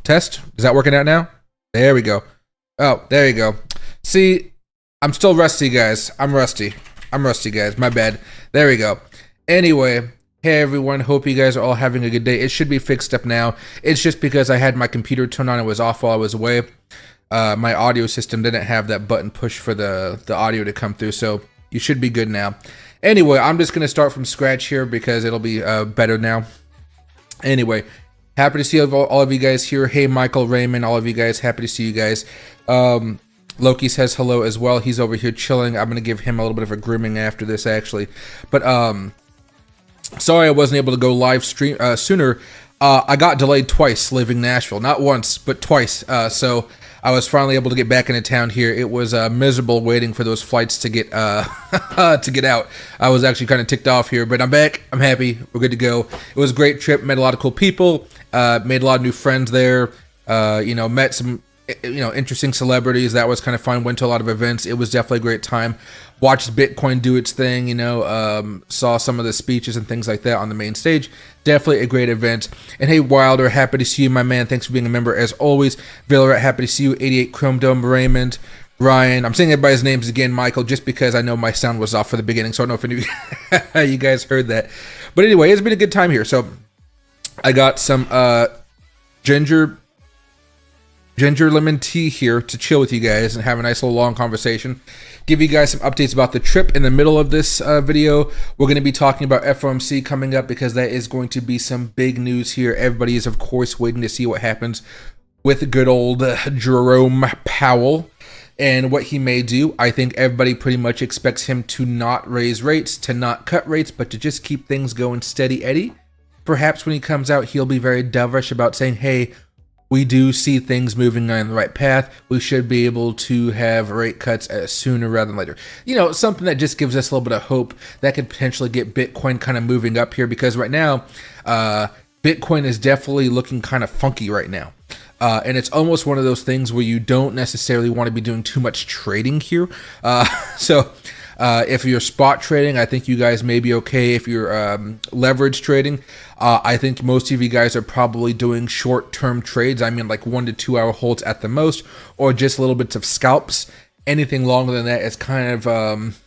Test. Is that working out now? There we go. Oh, there you go. See, I'm still rusty, guys. I'm rusty, guys. My bad. There we go. Anyway, hey everyone. Hope you guys are all having a good day. It should be fixed up now. It's just because I had my computer turned on. It was off while I was away. My audio system didn't have that button push for the audio to come through, so you should be good now. Anyway, I'm just going to start from scratch here because it'll be better now. Anyway, happy to see all of you guys here. Hey, Michael, Raymond, all of you guys. Happy to see you guys. Loki says hello as well. He's over here chilling. I'm going to give him a little bit of a grooming after this, actually. But sorry I wasn't able to go live stream sooner. I got delayed twice leaving Nashville. Not once, but twice. So I was finally able to get back into town here. It was miserable waiting for those flights to get to get out. I was actually kind of ticked off here, but I'm back. I'm happy. We're good to go. It was a great trip. Met a lot of cool people. Made a lot of new friends there. Met some interesting celebrities. That was kind of fun. Went to a lot of events. It was definitely a great time. Watched Bitcoin do its thing. Saw some of the speeches and things like that on the main stage. Definitely a great event. And hey, Wilder, happy to see you, my man. Thanks for being a member as always. Villaret, happy to see you. 88 Chrome Dome, Raymond, Ryan. I'm saying everybody's names again, Michael, just because I know my sound was off for the beginning, so I don't know if any of you guys heard that. But anyway, it's been a good time here. So I got some ginger lemon tea here to chill with you guys and have a nice little long conversation. Give you guys some updates about the trip in the middle of this video. We're going to be talking about FOMC coming up because that is going to be some big news here. Everybody is, of course, waiting to see what happens with good old Jerome Powell and what he may do. I think everybody pretty much expects him to not raise rates, to not cut rates, but to just keep things going steady Eddie. Perhaps when he comes out, he'll be very dovish about saying, hey, we do see things moving on the right path. We should be able to have rate cuts sooner rather than later. Something that just gives us a little bit of hope that could potentially get Bitcoin kind of moving up here, because right now, Bitcoin is definitely looking kind of funky right now. And it's almost one of those things where you don't necessarily want to be doing too much trading here. If you're spot trading, I think you guys may be okay. If you're leverage trading, I think most of you guys are probably doing short-term trades. I mean, like 1 to 2 hour holds at the most, or just little bits of scalps. Anything longer than that is kind of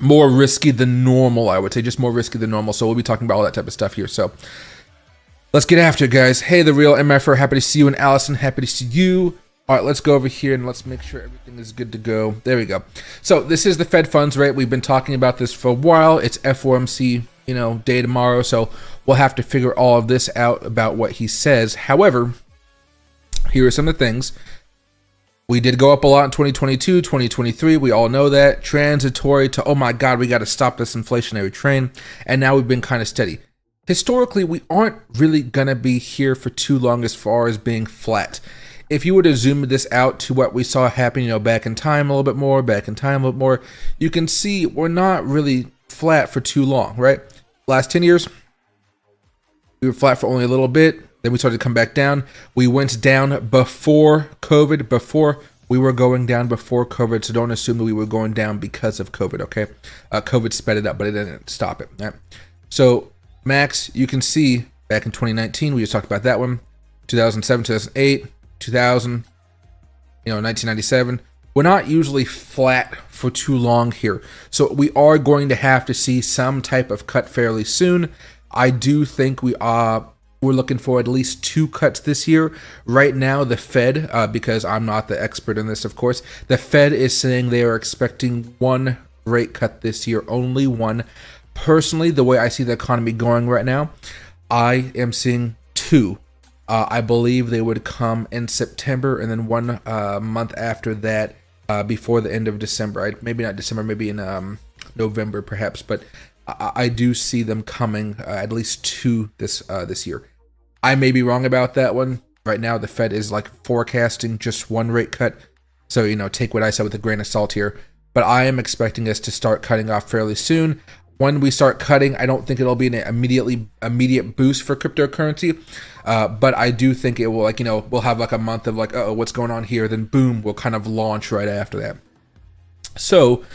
more risky than normal, I would say. Just more risky than normal. So we'll be talking about all that type of stuff here. So let's get after it, guys. Hey, The Real MFR, happy to see you. And Allison, happy to see you. All right, let's go over here and let's make sure everything is good to go. There we go. So this is the Fed funds rate. We've been talking about this for a while. It's FOMC, day tomorrow. So we'll have to figure all of this out about what he says. However, here are some of the things. We did go up a lot in 2022, 2023. We all know that. Transitory to, oh my God, we got to stop this inflationary train. And now we've been kind of steady. Historically, we aren't really going to be here for too long as far as being flat. If you were to zoom this out to what we saw happen, back in time a little bit more, you can see we're not really flat for too long, right? Last 10 years, we were flat for only a little bit. Then we started to come back down. We went down before COVID, we were going down before COVID, so don't assume that we were going down because of COVID, okay? COVID sped it up, but it didn't stop it, right? So, Max, you can see back in 2019, we just talked about that one, 2007, 2008, 2000, 1997. We're not usually flat for too long here. So we are going to have to see some type of cut fairly soon. I do think we're looking for at least 2 cuts this year. Right now, the Fed, because I'm not the expert in this, of course, the Fed is saying they are expecting 1 rate cut this year, only 1. Personally, the way I see the economy going right now, I am seeing 2. I believe they would come in September and then 1 month after that before the end of December. Maybe not December, maybe in November perhaps, but I do see them coming at least 2 this year. I may be wrong about that one. Right now, the Fed is like forecasting just 1 rate cut. So, take what I said with a grain of salt here. But I am expecting us to start cutting off fairly soon. When we start cutting, I don't think it'll be an immediate boost for cryptocurrency, but I do think it will, we'll have like a month of what's going on here, then boom, we'll kind of launch right after that. So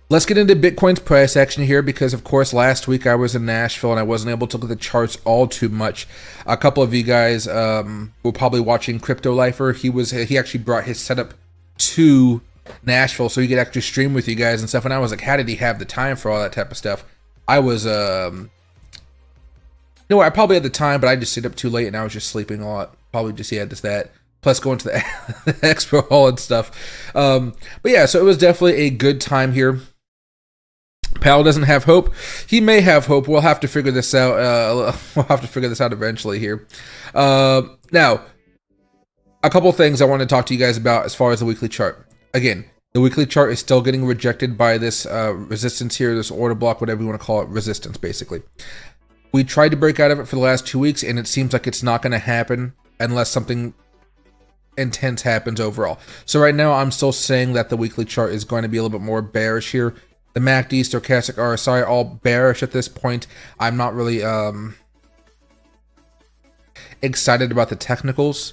Let's get into Bitcoin's price action here because, of course, last week I was in Nashville and I wasn't able to look at the charts all too much. A couple of you guys were probably watching Crypto Lifer. He actually brought his setup to Nashville so he could actually stream with you guys and stuff. And I was like, how did he have the time for all that type of stuff? I was, I probably had the time, but I just stayed up too late and I was just sleeping a lot. Probably just, just that. Plus going to the Expo hall and stuff. But yeah, so it was definitely a good time here. Powell doesn't have hope. He may have hope. We'll have to figure this out. We'll have to figure this out eventually here. Now, a couple things I want to talk to you guys about as far as the weekly chart. Again, the weekly chart is still getting rejected by this resistance here, this order block, whatever you want to call it, resistance, basically. We tried to break out of it for the last 2 weeks, and it seems like it's not going to happen unless something intense happens overall. So right now, I'm still saying that the weekly chart is going to be a little bit more bearish here. The MACD, stochastic RSI, all bearish at this point. I'm not really excited about the technicals.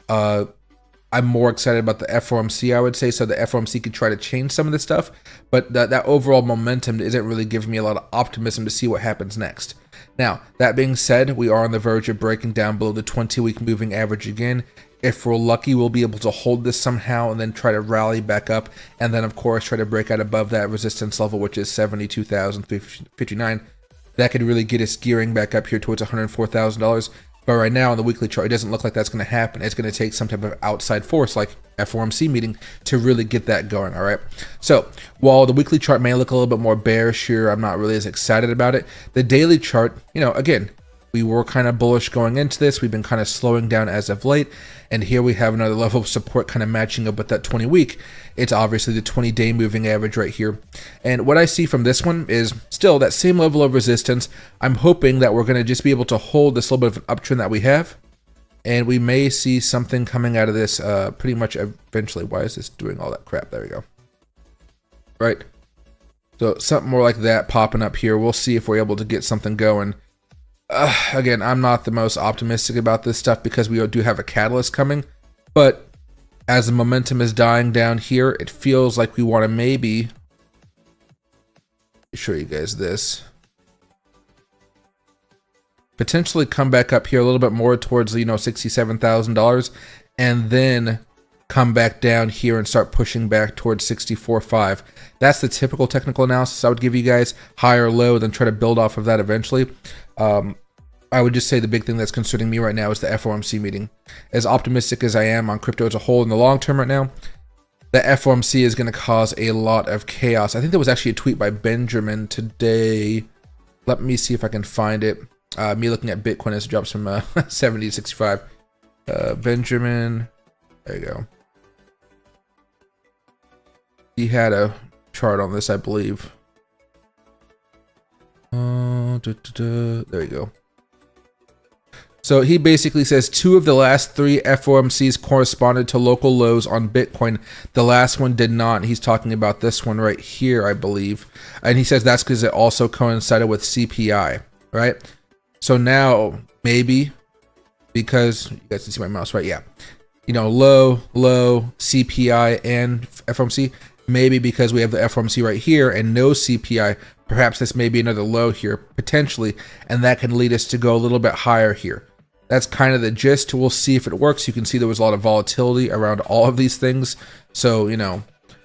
I'm more excited about the FOMC, I would say. So the FOMC could try to change some of this stuff, but that overall momentum isn't really giving me a lot of optimism to see what happens next. Now, that being said, we are on the verge of breaking down below the 20-week moving average again. If we're lucky, we'll be able to hold this somehow and then try to rally back up. And then, of course, try to break out above that resistance level, which is 72,059. That could really get us gearing back up here towards $104,000. But right now, on the weekly chart, it doesn't look like that's going to happen. It's going to take some type of outside force, like FOMC meeting, to really get that going, all right? So, while the weekly chart may look a little bit more bearish here, I'm not really as excited about it. The daily chart, again, we were kind of bullish going into this. We've been kind of slowing down as of late. And here we have another level of support kind of matching up with that 20-week. It's obviously the 20-day moving average right here. And what I see from this one is still that same level of resistance. I'm hoping that we're going to just be able to hold this little bit of an uptrend that we have. And we may see something coming out of this pretty much eventually. Why is this doing all that crap? There we go. Right. So something more like that popping up here. We'll see if we're able to get something going. Again, I'm not the most optimistic about this stuff because we do have a catalyst coming, but as the momentum is dying down here, it feels like we want to maybe show you guys this. Potentially come back up here a little bit more towards, $67,000 and then come back down here and start pushing back towards 64.5. That's the typical technical analysis I would give you guys, high or low, then try to build off of that eventually. I would just say the big thing that's concerning me right now is the FOMC meeting. As optimistic as I am on crypto as a whole in the long term right now, the FOMC is going to cause a lot of chaos. I think there was actually a tweet by Benjamin today. Let me see if I can find it. Me looking at Bitcoin as it drops from 70 to 65. Benjamin, there you go. He had a chart on this, I believe. There we go. So he basically says 2 of the last 3 FOMCs corresponded to local lows on Bitcoin. The last one did not. He's talking about this one right here, I believe. And he says that's because it also coincided with CPI, right? So now, maybe, because you guys can see my mouse, right? Yeah. Low, CPI, and FOMC. Maybe because we have the FOMC right here and no CPI, perhaps this may be another low here, potentially, and that can lead us to go a little bit higher here. That's kind of the gist. We'll see if it works. You can see there was a lot of volatility around all of these things. So,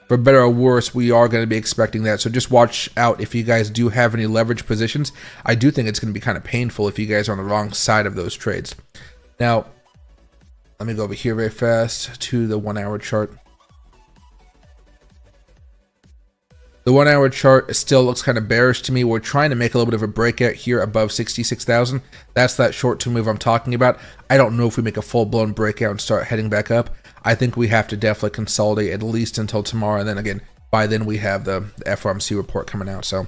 for better or worse, we are going to be expecting that. So just watch out if you guys do have any leverage positions. I do think it's going to be kind of painful if you guys are on the wrong side of those trades. Now, let me go over here very fast to the 1-hour chart. The 1-hour chart still looks kind of bearish to me. We're trying to make a little bit of a breakout here above 66,000. That's that short-term move I'm talking about. I don't know if we make a full-blown breakout and start heading back up. I think we have to definitely consolidate at least until tomorrow. And then again, by then we have the FOMC report coming out. So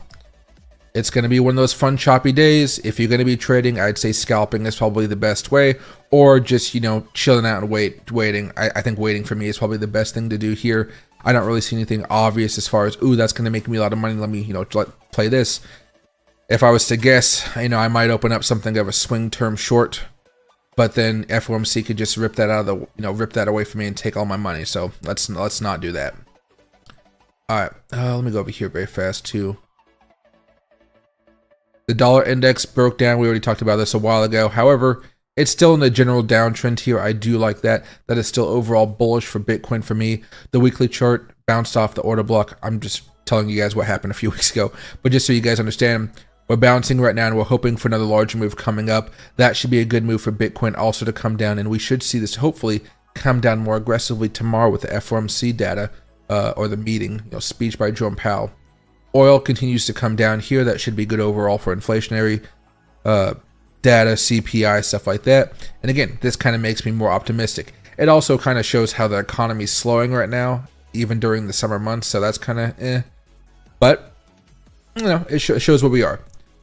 it's going to be one of those fun, choppy days. If you're going to be trading, I'd say scalping is probably the best way. Or just, chilling out and waiting. I think waiting for me is probably the best thing to do here. I don't really see anything obvious as far as, ooh, that's going to make me a lot of money. Let me, play this. If I was to guess, I might open up something of a swing term short, but then FOMC could just rip that out of the, rip that away from me and take all my money. So let's not do that. All right, let me go over here very fast too. The dollar index broke down. We already talked about this a while ago. However, it's still in the general downtrend here. I do like that. That is still overall bullish for Bitcoin for me. The weekly chart bounced off the order block. I'm just telling you guys what happened a few weeks ago. But just so you guys understand, we're bouncing right now and we're hoping for another larger move coming up. That should be a good move for Bitcoin also to come down. And we should see this hopefully come down more aggressively tomorrow with the FOMC data or the meeting, speech by Jerome Powell. Oil continues to come down here. That should be good overall for inflationary data, CPI, stuff like that. And again, this kind of makes me more optimistic. It also kind of shows how the economy is slowing right now, even during the summer months. So that's kind of But, it shows where we are.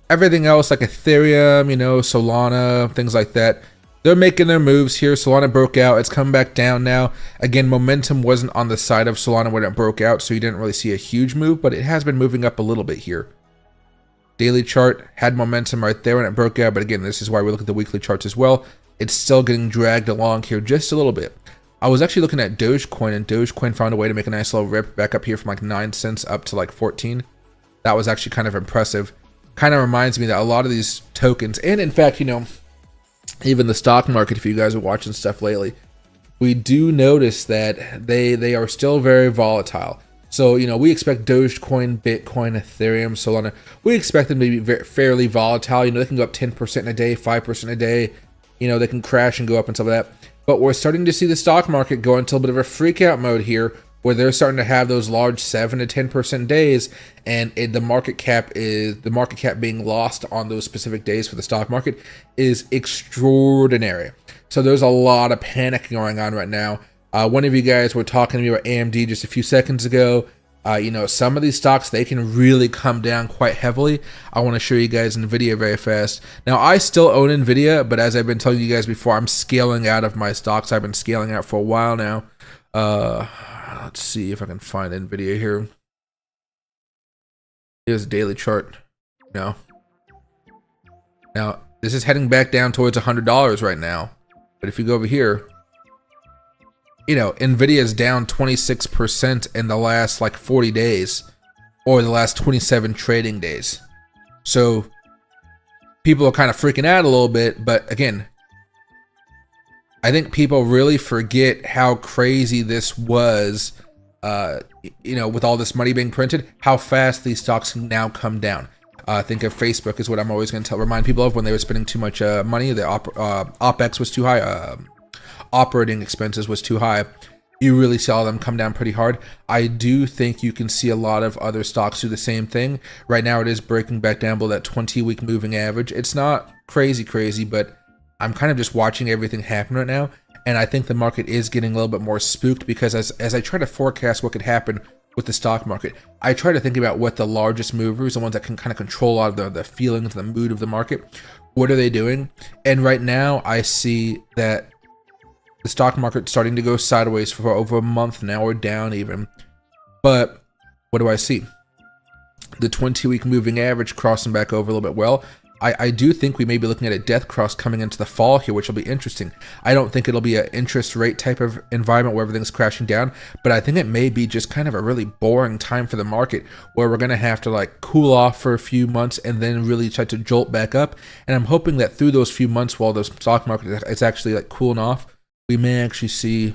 Everything else, like Ethereum, Solana, things like that, they're making their moves here. Solana broke out. It's coming back down now. Again, momentum wasn't on the side of Solana when it broke out, so you didn't really see a huge move, but it has been moving up a little bit here. Daily chart had momentum right there when it broke out, but again, this is why we look at the weekly charts as well. It's still getting dragged along here just a little bit. I was actually looking at Dogecoin, and Dogecoin found a way to make a nice little rip back up here from like 9 cents up to like 14. That was actually kind of impressive. Kind of reminds me that a lot of these tokens, and in fact, even the stock market, if you guys are watching stuff lately, we do notice that they are still very volatile. So, we expect Dogecoin, Bitcoin, Ethereum, Solana, we expect them to be fairly volatile. They can go up 10% in a day, 5% a day. They can crash and go up and stuff like that. But we're starting to see the stock market go into a bit of a freak out mode here, where they're starting to have those large 7 to 10% days, and the market cap being lost on those specific days for the stock market is extraordinary. So there's a lot of panic going on right now. One of you guys were talking to me about AMD just a few seconds ago. Some of these stocks, they can really come down quite heavily. I want to show you guys NVIDIA very fast. Now, I still own NVIDIA, but as I've been telling you guys before, I'm scaling out of my stocks. I've been scaling out for a while now. Let's see if I can find NVIDIA here. Here's a daily chart. Now, this is heading back down towards $100 right now. But if you go over here, NVIDIA is down 26% in the last like 40 days, or the last 27 trading days. So people are kind of freaking out a little bit, but again, I think people really forget how crazy this was, with all this money being printed, how fast these stocks can now come down. Think of Facebook is what I'm always going to remind people of when they were spending too much money. The OPEX was too high, operating expenses was too high. You really saw them come down pretty hard. I do think you can see a lot of other stocks do the same thing. Right now it is breaking back down below that 20-week moving average. It's not crazy, but I'm kind of just watching everything happen right now, and I think the market is getting a little bit more spooked because as I try to forecast what could happen with the stock market, I try to think about what the largest movers, the ones that can kind of control a lot of the feelings, the mood of the market, what are they doing? And right now I see that the stock market's starting to go sideways for over a month now, or down even. But what do I see? The 20-week moving average crossing back over a little bit well. I do think we may be looking at a death cross coming into the fall here, which will be interesting. I don't think it'll be an interest rate type of environment where everything's crashing down, but I think it may be just kind of a really boring time for the market where we're going to have to like cool off for a few months and then really try to jolt back up. And I'm hoping that through those few months while the stock market is actually like cooling off, we may actually see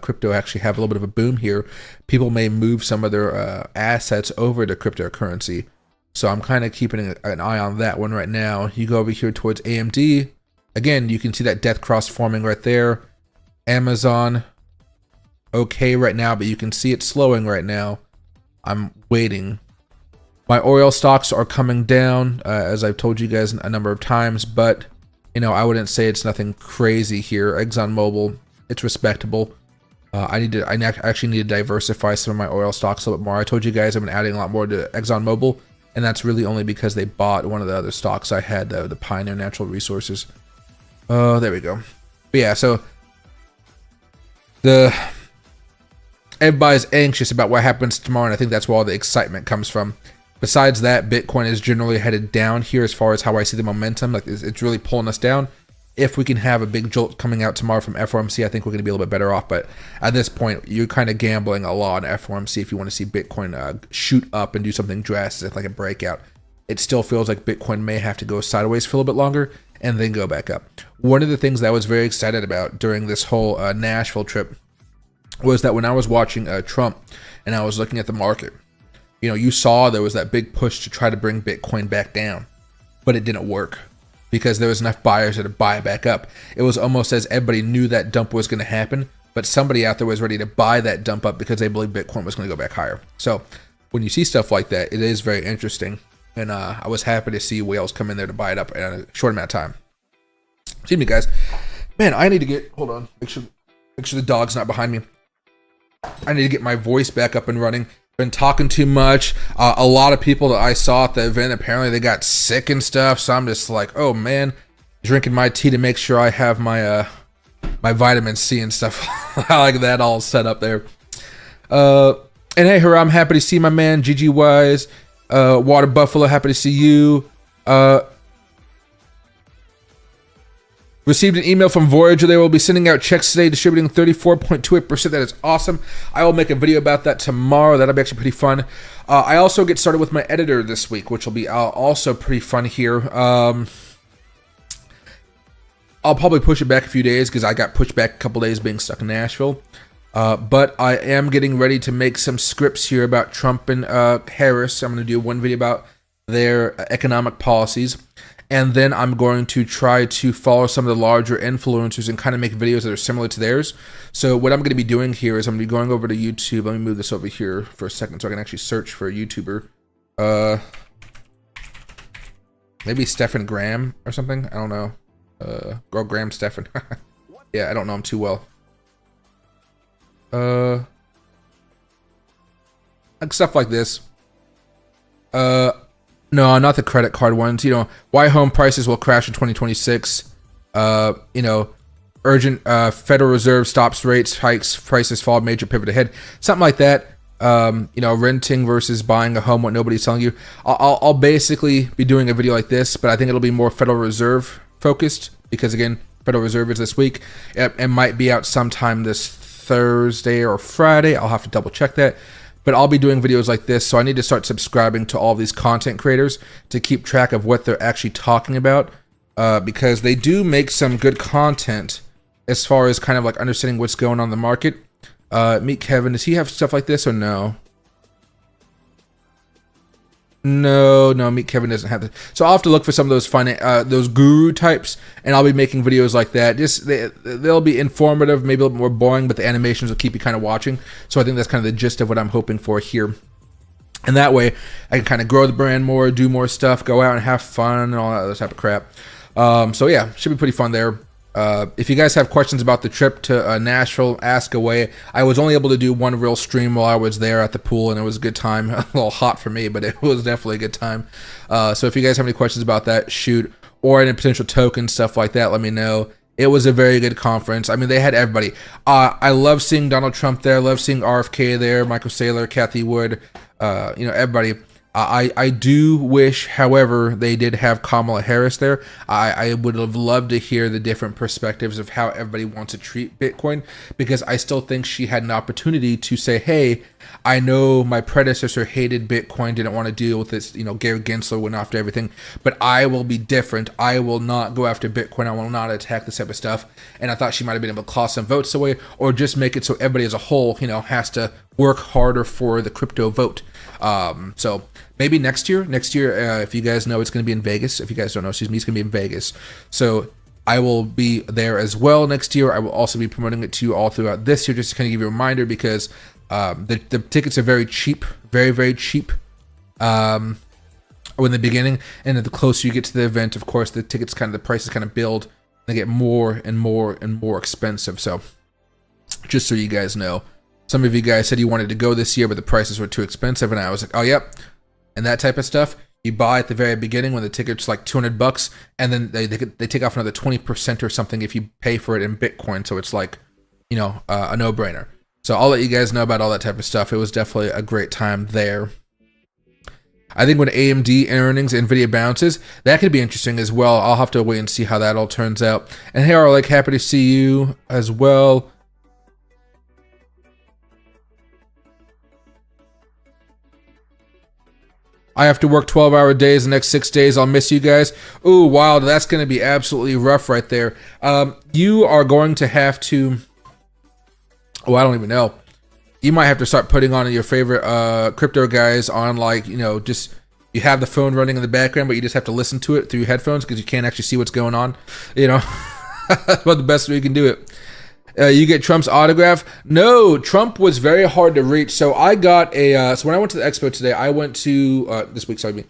crypto actually have a little bit of a boom here. People may move some of their assets over to cryptocurrency. So I'm kind of keeping an eye on that one right now. You go over here towards AMD. Again, you can see that death cross forming right there. Amazon, okay right now, but you can see it slowing right now. I'm waiting. My oil stocks are coming down, as I've told you guys a number of times, but I wouldn't say it's nothing crazy here. ExxonMobil, it's respectable. I actually need to diversify some of my oil stocks a little bit more. I told you guys I've been adding a lot more to ExxonMobil, and that's really only because they bought one of the other stocks I had, the Pioneer Natural Resources. Oh, there we go. But yeah, so everybody's anxious about what happens tomorrow, and I think that's where all the excitement comes from. Besides that, Bitcoin is generally headed down here as far as how I see the momentum. Like it's really pulling us down. if we can have a big jolt coming out tomorrow from FOMC, I think we're going to be a little bit better off. But at this point, you're kind of gambling a lot on FOMC if you want to see Bitcoin shoot up and do something drastic like a breakout. It still feels like Bitcoin may have to go sideways for a little bit longer and then go back up. One of the things that I was very excited about during this whole Nashville trip was that when I was watching Trump and I was looking at the market, you saw there was that big push to try to bring Bitcoin back down, but it didn't work because there was enough buyers to buy it back up. It was almost as everybody knew that dump was going to happen, but somebody out there was ready to buy that dump up because they believed Bitcoin was going to go back higher. So when you see stuff like that, it is very interesting. And I was happy to see whales come in there to buy it up in a short amount of time. Excuse me, guys. Man, I need to get, hold on, make sure the dog's not behind me. I need to get my voice back up and running. Been talking too much. A lot of people that I saw at the event, apparently they got sick and stuff. So I'm just like, oh man, drinking my tea to make sure I have my my vitamin C and stuff like that all set up there. And hey, Hurrah, I'm happy to see my man GG Wise. Water Buffalo, happy to see you. Received an email from Voyager. They will be sending out checks today, distributing 34.28%. That is awesome. I will make a video about that tomorrow. That'll be actually pretty fun. I also get started with my editor this week, which will be also pretty fun here. I'll probably push it back a few days because I got pushed back a couple days being stuck in Nashville. But I am getting ready to make some scripts here about Trump and Harris. I'm going to do one video about their economic policies. And then I'm going to try to follow some of the larger influencers and kind of make videos that are similar to theirs. So what I'm going to be doing here is I'm going to be going over to YouTube. Let me move this over here for a second so I can actually search for a YouTuber. Maybe Stephen Graham or something. I don't know. Or Graham Stephan. Yeah, I don't know him too well. Like stuff like this. No, not the credit card ones. Why home prices will crash in 2026. Urgent Federal Reserve stops rates, hikes, prices fall, major pivot ahead. Something like that. Renting versus buying a home, what nobody's telling you. I'll basically be doing a video like this, but I think it'll be more Federal Reserve focused because again, Federal Reserve is this week. It might be out sometime this Thursday or Friday. I'll have to double check that. But I'll be doing videos like this, so I need to start subscribing to all these content creators to keep track of what they're actually talking about, because they do make some good content as far as kind of like understanding what's going on in the market. Meet Kevin. Does he have stuff like this or no? No, Meet Kevin doesn't have this. So I'll have to look for some of those guru types, and I'll be making videos like that. Just they'll be informative, maybe a little more boring, but the animations will keep you kind of watching. So I think that's kind of the gist of what I'm hoping for here. And that way, I can kind of grow the brand more, do more stuff, go out and have fun, and all that other type of crap. So yeah, should be pretty fun there. If you guys have questions about the trip to Nashville, ask away. I was only able to do one real stream while I was there at the pool, and it was a good time. A little hot for me, but it was definitely a good time. So if you guys have any questions about that, shoot. Or any potential tokens, stuff like that, let me know. It was a very good conference. I mean, they had everybody. I love seeing Donald Trump there. I love seeing RFK there, Michael Saylor, Kathy Wood, everybody. I do wish, however, they did have Kamala Harris there. I would have loved to hear the different perspectives of how everybody wants to treat Bitcoin, because I still think she had an opportunity to say, hey, I know my predecessor hated Bitcoin, didn't want to deal with this, Gary Gensler went after everything, but I will be different. I will not go after Bitcoin. I will not attack this type of stuff. And I thought she might have been able to claw some votes away, or just make it so everybody as a whole, has to work harder for the crypto vote. So maybe next year, if you guys know, it's going to be in Vegas. If you guys don't know, it's going to be in Vegas. So I will be there as well next year. I will also be promoting it to you all throughout this year, just to kind of give you a reminder, because the tickets are very cheap, very, very cheap in the beginning. And the closer you get to the event, of course, the prices kind of build. They get more and more and more expensive. So just so you guys know. Some of you guys said you wanted to go this year, but the prices were too expensive. And I was like, oh, yep. And that type of stuff, you buy at the very beginning when the ticket's like $200, and then they take off another 20% or something if you pay for it in Bitcoin. So it's like, a no-brainer. So I'll let you guys know about all that type of stuff. It was definitely a great time there. I think when AMD earnings, Nvidia bounces, that could be interesting as well. I'll have to wait and see how that all turns out. And hey, Arlick, happy to see you as well. I have to work 12-hour days the next 6 days. I'll miss you guys. Ooh, wild. That's going to be absolutely rough right there. You are going to have to... Oh, I don't even know. You might have to start putting on your favorite crypto guys on, like, you know, just... You have the phone running in the background, but you just have to listen to it through your headphones because you can't actually see what's going on. You know? That's about the best way you can do it. You get Trump's autograph? No, Trump was very hard to reach. So I got a, so when I went to the Expo today, I went to, this week, sorry,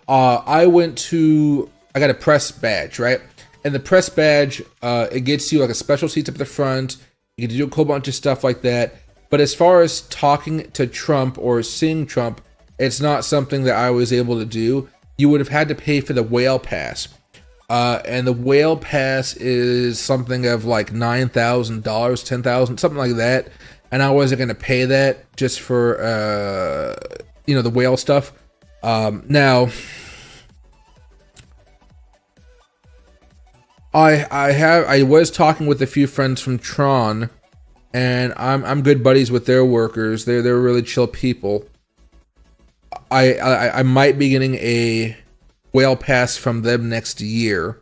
I got a press badge, right? And the press badge, it gets you like a special seat up at the front. You get to do a whole bunch of stuff like that. But as far as talking to Trump or seeing Trump, it's not something that I was able to do. You would have had to pay for the whale pass. And the whale pass is something of like $9,000, $10,000, something like that. And I wasn't going to pay that just for, you know, the whale stuff. Now, I was talking with a few friends from Tron, and I'm good buddies with their workers. They're really chill people. I might be getting a whale pass from them next year,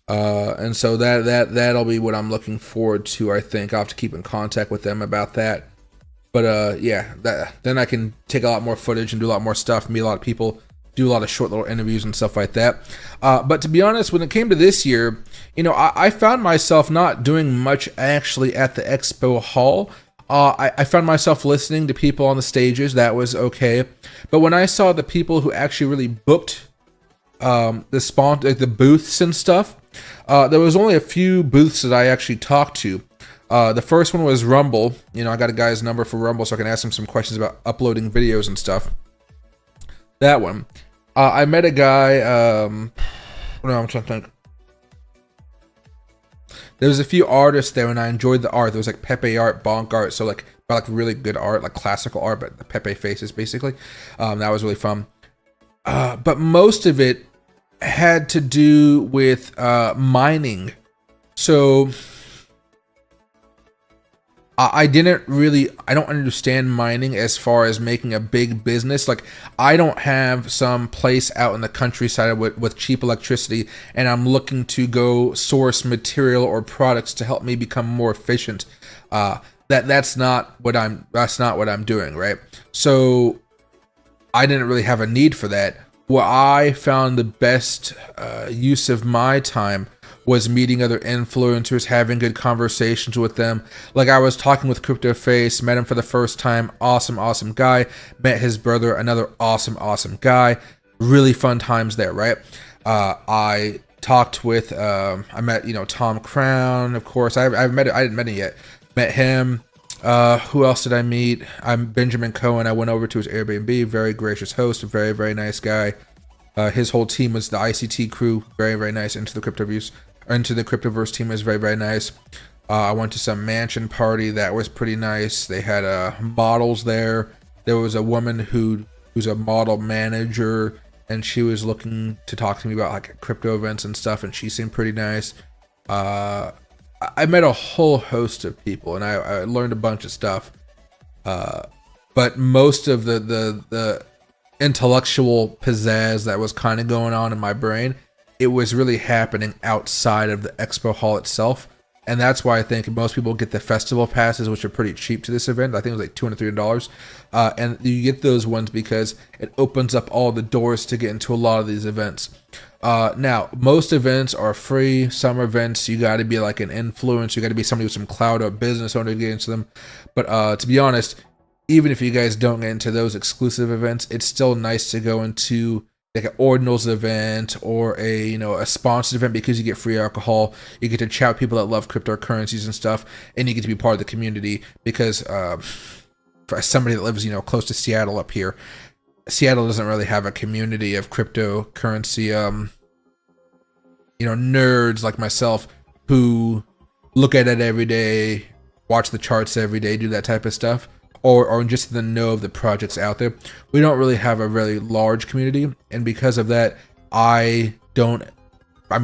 and so that'll be what I'm looking forward to. I think I'll have to keep in contact with them about that, but yeah, then I can take a lot more footage and do a lot more stuff, meet a lot of people, do a lot of short little interviews and stuff like that. But to be honest, when it came to this year, you know, I found myself not doing much actually at the Expo hall. I found myself listening to people on the stages. That was okay, but when I saw the people who actually really booked the booths and stuff, there was only a few booths that I actually talked to. The first one was Rumble. You know, I got a guy's number for Rumble so I can ask him some questions about uploading videos and stuff. That one. I met a guy, no, I'm trying to think. There was a few artists there and I enjoyed the art. There was like Pepe art, bonk art, so like really good art, like classical art, but the Pepe faces basically. That was really fun. But most of it had to do with mining. So I don't understand mining as far as making a big business. Like, I don't have some place out in the countryside with cheap electricity and I'm looking to go source material or products to help me become more efficient. That's not what I'm doing, right? So I didn't really have a need for that. What I found the best use of my time was meeting other influencers, having good conversations with them. Like, I was talking with Crypto Face, met him for the first time, awesome guy. Met his brother, another awesome guy. Really fun times there, right? I talked with, I met, you know, Tom Crown, of course. I didn't met him yet. Met him. Who else did I meet? I'm Benjamin Cohen. I went over to his Airbnb. Very gracious host, a very nice guy. His whole team was the ICT crew. Very nice. Into the Cryptoverse team was very nice. I went to some mansion party that was pretty nice. They had models there. There was a woman who's a model manager, and she was looking to talk to me about like crypto events and stuff, and she seemed pretty nice. I met a whole host of people, and I learned a bunch of stuff. But most of the intellectual pizzazz that was kind of going on in my brain, it was really happening outside of the Expo hall itself. And that's why I think most people get the festival passes, which are pretty cheap to this event. I think it was like $200, $300. And you get those ones because it opens up all the doors to get into a lot of these events. Now, most events are free. Some events, you got to be like an influencer. You got to be somebody with some clout or business owner to get into them. But to be honest, even if you guys don't get into those exclusive events, it's still nice to go into like an ordinals event or a sponsored event, because you get free alcohol. You get to chat with people that love cryptocurrencies and stuff, and you get to be part of the community. Because for somebody that lives close to Seattle up here, Seattle doesn't really have a community of cryptocurrency nerds like myself who look at it every day, watch the charts every day, do that type of stuff. or just in the know of the projects out there. We don't really have a really large community, and because of that,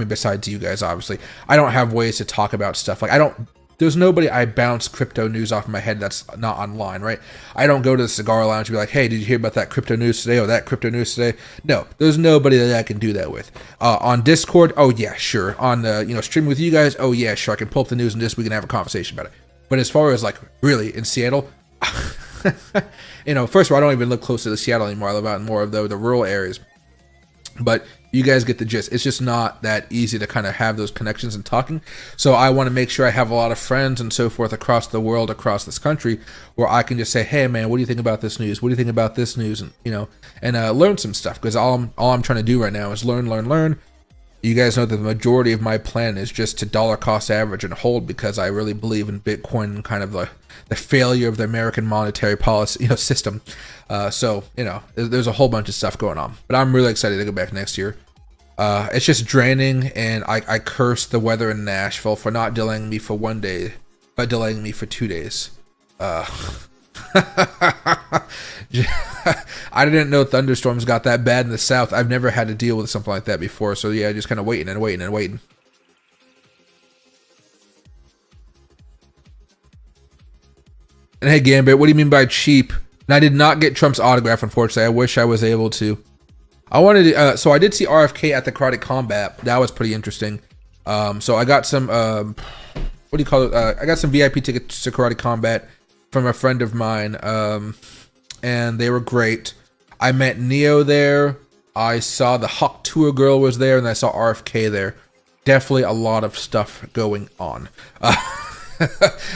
besides you guys, obviously, I don't have ways to talk about stuff. Like, there's nobody I bounce crypto news off my head that's not online, right? I don't go to the cigar lounge and be like, hey, did you hear about that crypto news today or that crypto news today? No, there's nobody that I can do that with. On Discord, oh yeah, sure. On the, streaming with you guys, oh yeah, sure. I can pull up the news and we can have a conversation about it. But as far as like really in Seattle, first of all, I don't even live close to the Seattle anymore. I live out in more of the rural areas. But you guys get the gist. It's just not that easy to kind of have those connections and talking. So I want to make sure I have a lot of friends and so forth across the world, across this country, where I can just say, hey man, what do you think about this news? What do you think about this news? And learn some stuff, because all I'm trying to do right now is learn. You guys know that the majority of my plan is just to dollar cost average and hold, because I really believe in Bitcoin and kind of the failure of the American monetary policy, system. So there's a whole bunch of stuff going on, but I'm really excited to go back next year. It's just draining, and I curse the weather in Nashville for not delaying me for 1 day, but delaying me for 2 days. I didn't know thunderstorms got that bad in the South. I've never had to deal with something like that before. So yeah, just kind of waiting. And hey, Gambit, what do you mean by cheap? And I did not get Trump's autograph, unfortunately. I wish I was able to. I wanted to, so I did see RFK at the Karate Combat. That was pretty interesting. So I got some, what do you call it? I got some VIP tickets to Karate Combat from a friend of mine, and they were great. I met Neo there. I saw the Hawk Tour girl was there, and I saw RFK there. Definitely a lot of stuff going on.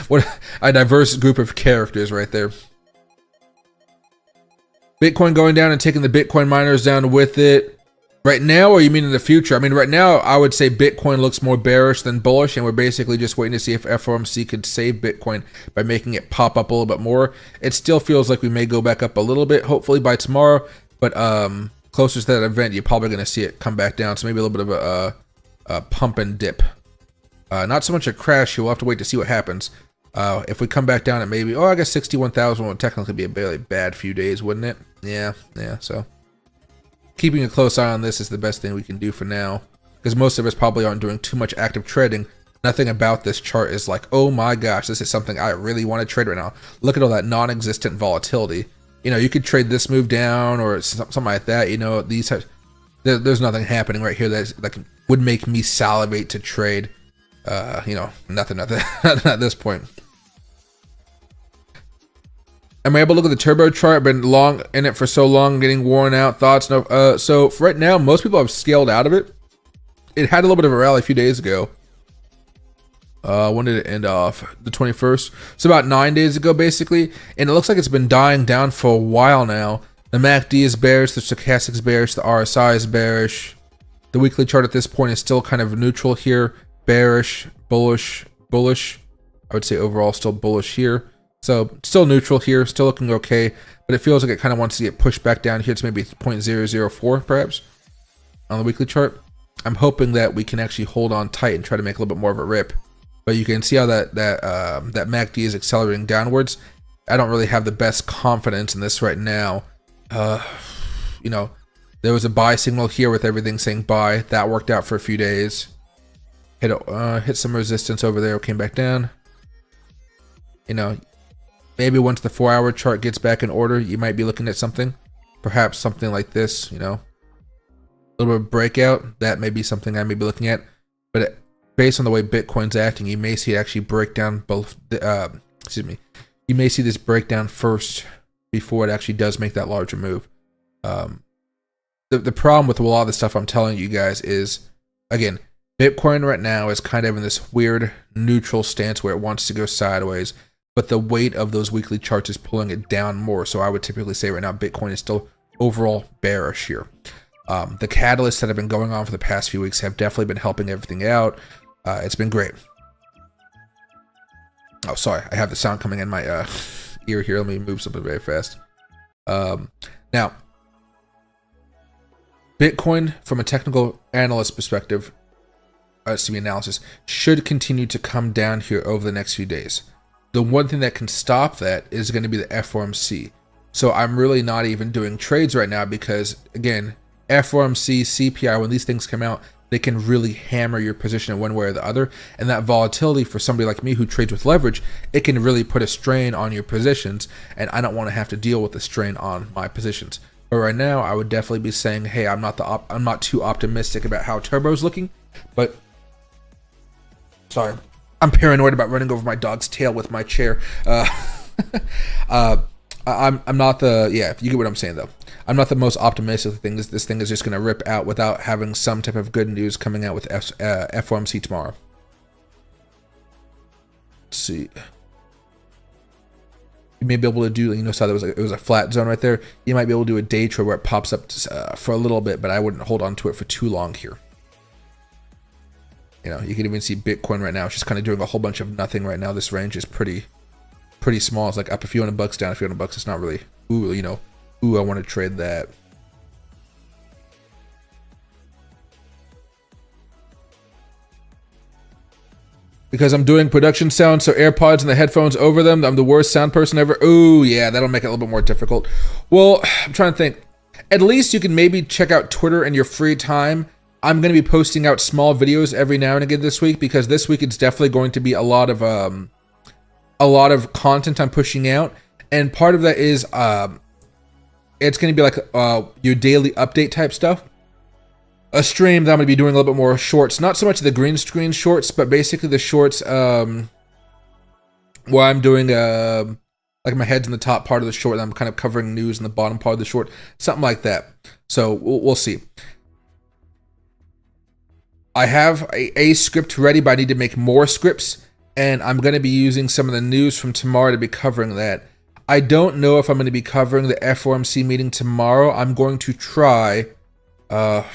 What a diverse group of characters right there. Bitcoin going down and taking the Bitcoin miners down with it. Right now, or you mean in the future? I mean, right now, I would say Bitcoin looks more bearish than bullish, and we're basically just waiting to see if FOMC could save Bitcoin by making it pop up a little bit more. It still feels like we may go back up a little bit, hopefully by tomorrow, but closer to that event, you're probably going to see it come back down, so maybe a little bit of a pump and dip. Not so much a crash. You'll have to wait to see what happens. If we come back down at maybe, I guess 61,000 would technically be a really bad few days, wouldn't it? Yeah, so keeping a close eye on this is the best thing we can do for now, because most of us probably aren't doing too much active trading. Nothing about this chart is like, oh my gosh, this is something I really want to trade right now. Look at all that non-existent volatility. You could trade this move down or something like that. These types, there's nothing happening right here that would make me salivate to trade. Nothing at this point. Am I able to look at the turbo chart? I've been long in it for so long, getting worn out. Thoughts? No. So for right now, most people have scaled out of it. It had a little bit of a rally a few days ago. When did it end off? The 21st. So about 9 days ago, basically. And it looks like it's been dying down for a while now. The MACD is bearish. The stochastic is bearish. The RSI is bearish. The weekly chart at this point is still kind of neutral here. Bearish, bullish. I would say overall still bullish here. So still neutral here, still looking okay, but it feels like it kind of wants to get pushed back down here to maybe 0.004 perhaps on the weekly chart. I'm hoping that we can actually hold on tight and try to make a little bit more of a rip. But you can see how that MACD is accelerating downwards. I don't really have the best confidence in this right now. There was a buy signal here with everything saying buy. That worked out for a few days. Hit some resistance over there, came back down. Maybe once the 4-hour chart gets back in order, you might be looking at something. Perhaps something like this, a little bit of breakout. That may be something I may be looking at. But based on the way Bitcoin's acting, you may see it actually break down both. You may see this breakdown first before it actually does make that larger move. The problem with a lot of the stuff I'm telling you guys is, again, Bitcoin right now is kind of in this weird neutral stance where it wants to go sideways, but the weight of those weekly charts is pulling it down more. So I would typically say right now Bitcoin is still overall bearish here. The catalysts that have been going on for the past few weeks have definitely been helping everything out. It's been great. Oh, sorry, I have the sound coming in my ear here. Let me move something very fast. Now, Bitcoin from a technical analyst perspective, analysis, should continue to come down here over the next few days. the one thing that can stop that is going to be the FOMC. So I'm really not even doing trades right now because, again, FOMC, CPI, when these things come out, they can really hammer your position in one way or the other. And that volatility for somebody like me who trades with leverage, it can really put a strain on your positions. And I don't want to have to deal with the strain on my positions. But right now, I would definitely be saying, hey, I'm not too optimistic about how Turbo's looking. But, sorry, I'm paranoid about running over my dog's tail with my chair. I'm not the, yeah, you get what I'm saying though. I'm not the most optimistic thing. This thing is just going to rip out without having some type of good news coming out with FOMC tomorrow. Let's see. You may be able to do, you know, so there was it was a flat zone right there. You might be able to do a day trade where it pops up for a little bit, but I wouldn't hold on to it for too long here. You know, you can even see Bitcoin right now. It's just kind of doing a whole bunch of nothing right now. This range is pretty small. It's like up a few $100, down a few $100. It's not really, ooh, you know, ooh, I want to trade that. Because I'm doing production sound, so AirPods and the headphones over them, I'm the worst sound person ever. Ooh, yeah, that'll make it a little bit more difficult. Well, I'm trying to think. At least you can maybe check out Twitter in your free time. I'm going to be posting out small videos every now and again this week, because this week it's definitely going to be a lot of content I'm pushing out, and part of that is it's going to be like your daily update type stuff. A stream that I'm going to be doing a little bit more shorts, not so much the green screen shorts, but basically the shorts where I'm doing like my head's in the top part of the short, and I'm kind of covering news in the bottom part of the short, something like that. So we'll see. I have a script ready, but I need to make more scripts. And I'm going to be using some of the news from tomorrow to be covering that. I don't know if I'm going to be covering the FOMC meeting tomorrow. I'm going to try. Let's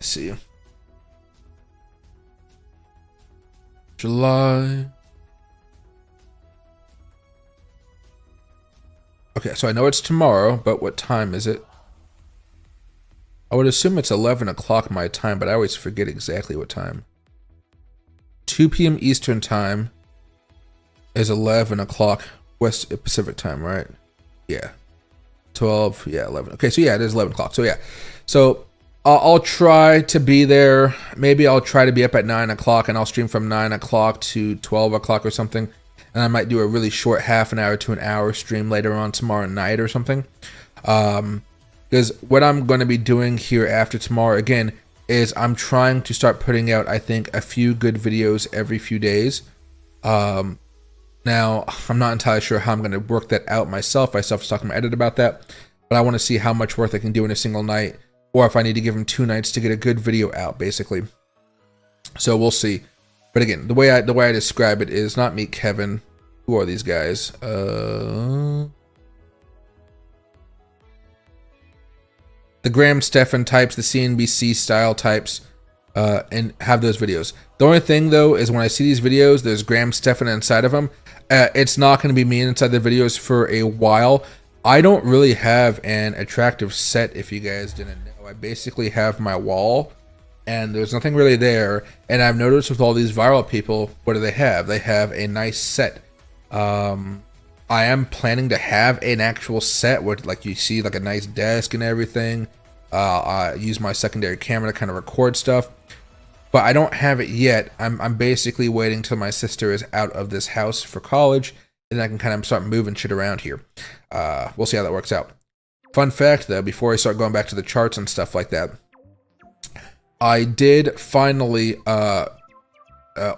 see. July. Okay, so I know it's tomorrow, but what time is it? I would assume it's 11 o'clock my time, but I always forget exactly what time. 2 p.m. Eastern time is 11 o'clock West Pacific time, right? Yeah. 12, yeah, 11. Okay, so yeah, it is 11 o'clock. So yeah. So I'll try to be there. Maybe I'll try to be up at 9 o'clock, and I'll stream from 9 o'clock to 12 o'clock or something. And I might do a really short half an hour to an hour stream later on tomorrow night or something. Because what I'm going to be doing here after tomorrow, again, is I'm trying to start putting out, I think, a few good videos every few days. Now, I'm not entirely sure how I'm going to work that out myself. I still have to talk to my editor about that. But I want to see how much work I can do in a single night, or if I need to give him 2 nights to get a good video out, basically. So we'll see. But again, the way I describe it is not me, Kevin. Who are these guys? The Graham Stephan types, the CNBC style types, and have those videos. The only thing though is when I see these videos, there's Graham Stephan inside of them. It's not going to be me inside the videos for a while. I don't really have an attractive set, if you guys didn't know. I basically have my wall, and there's nothing really there. And I've noticed with all these viral people, what do they have? They have a nice set. I am planning to have an actual set where, like, you see like a nice desk and everything. I use my secondary camera to kind of record stuff, but I don't have it yet. I'm basically waiting till my sister is out of this house for college, and then I can kind of start moving shit around here. We'll see how that works out. Fun fact though, before I start going back to the charts and stuff like that, I did finally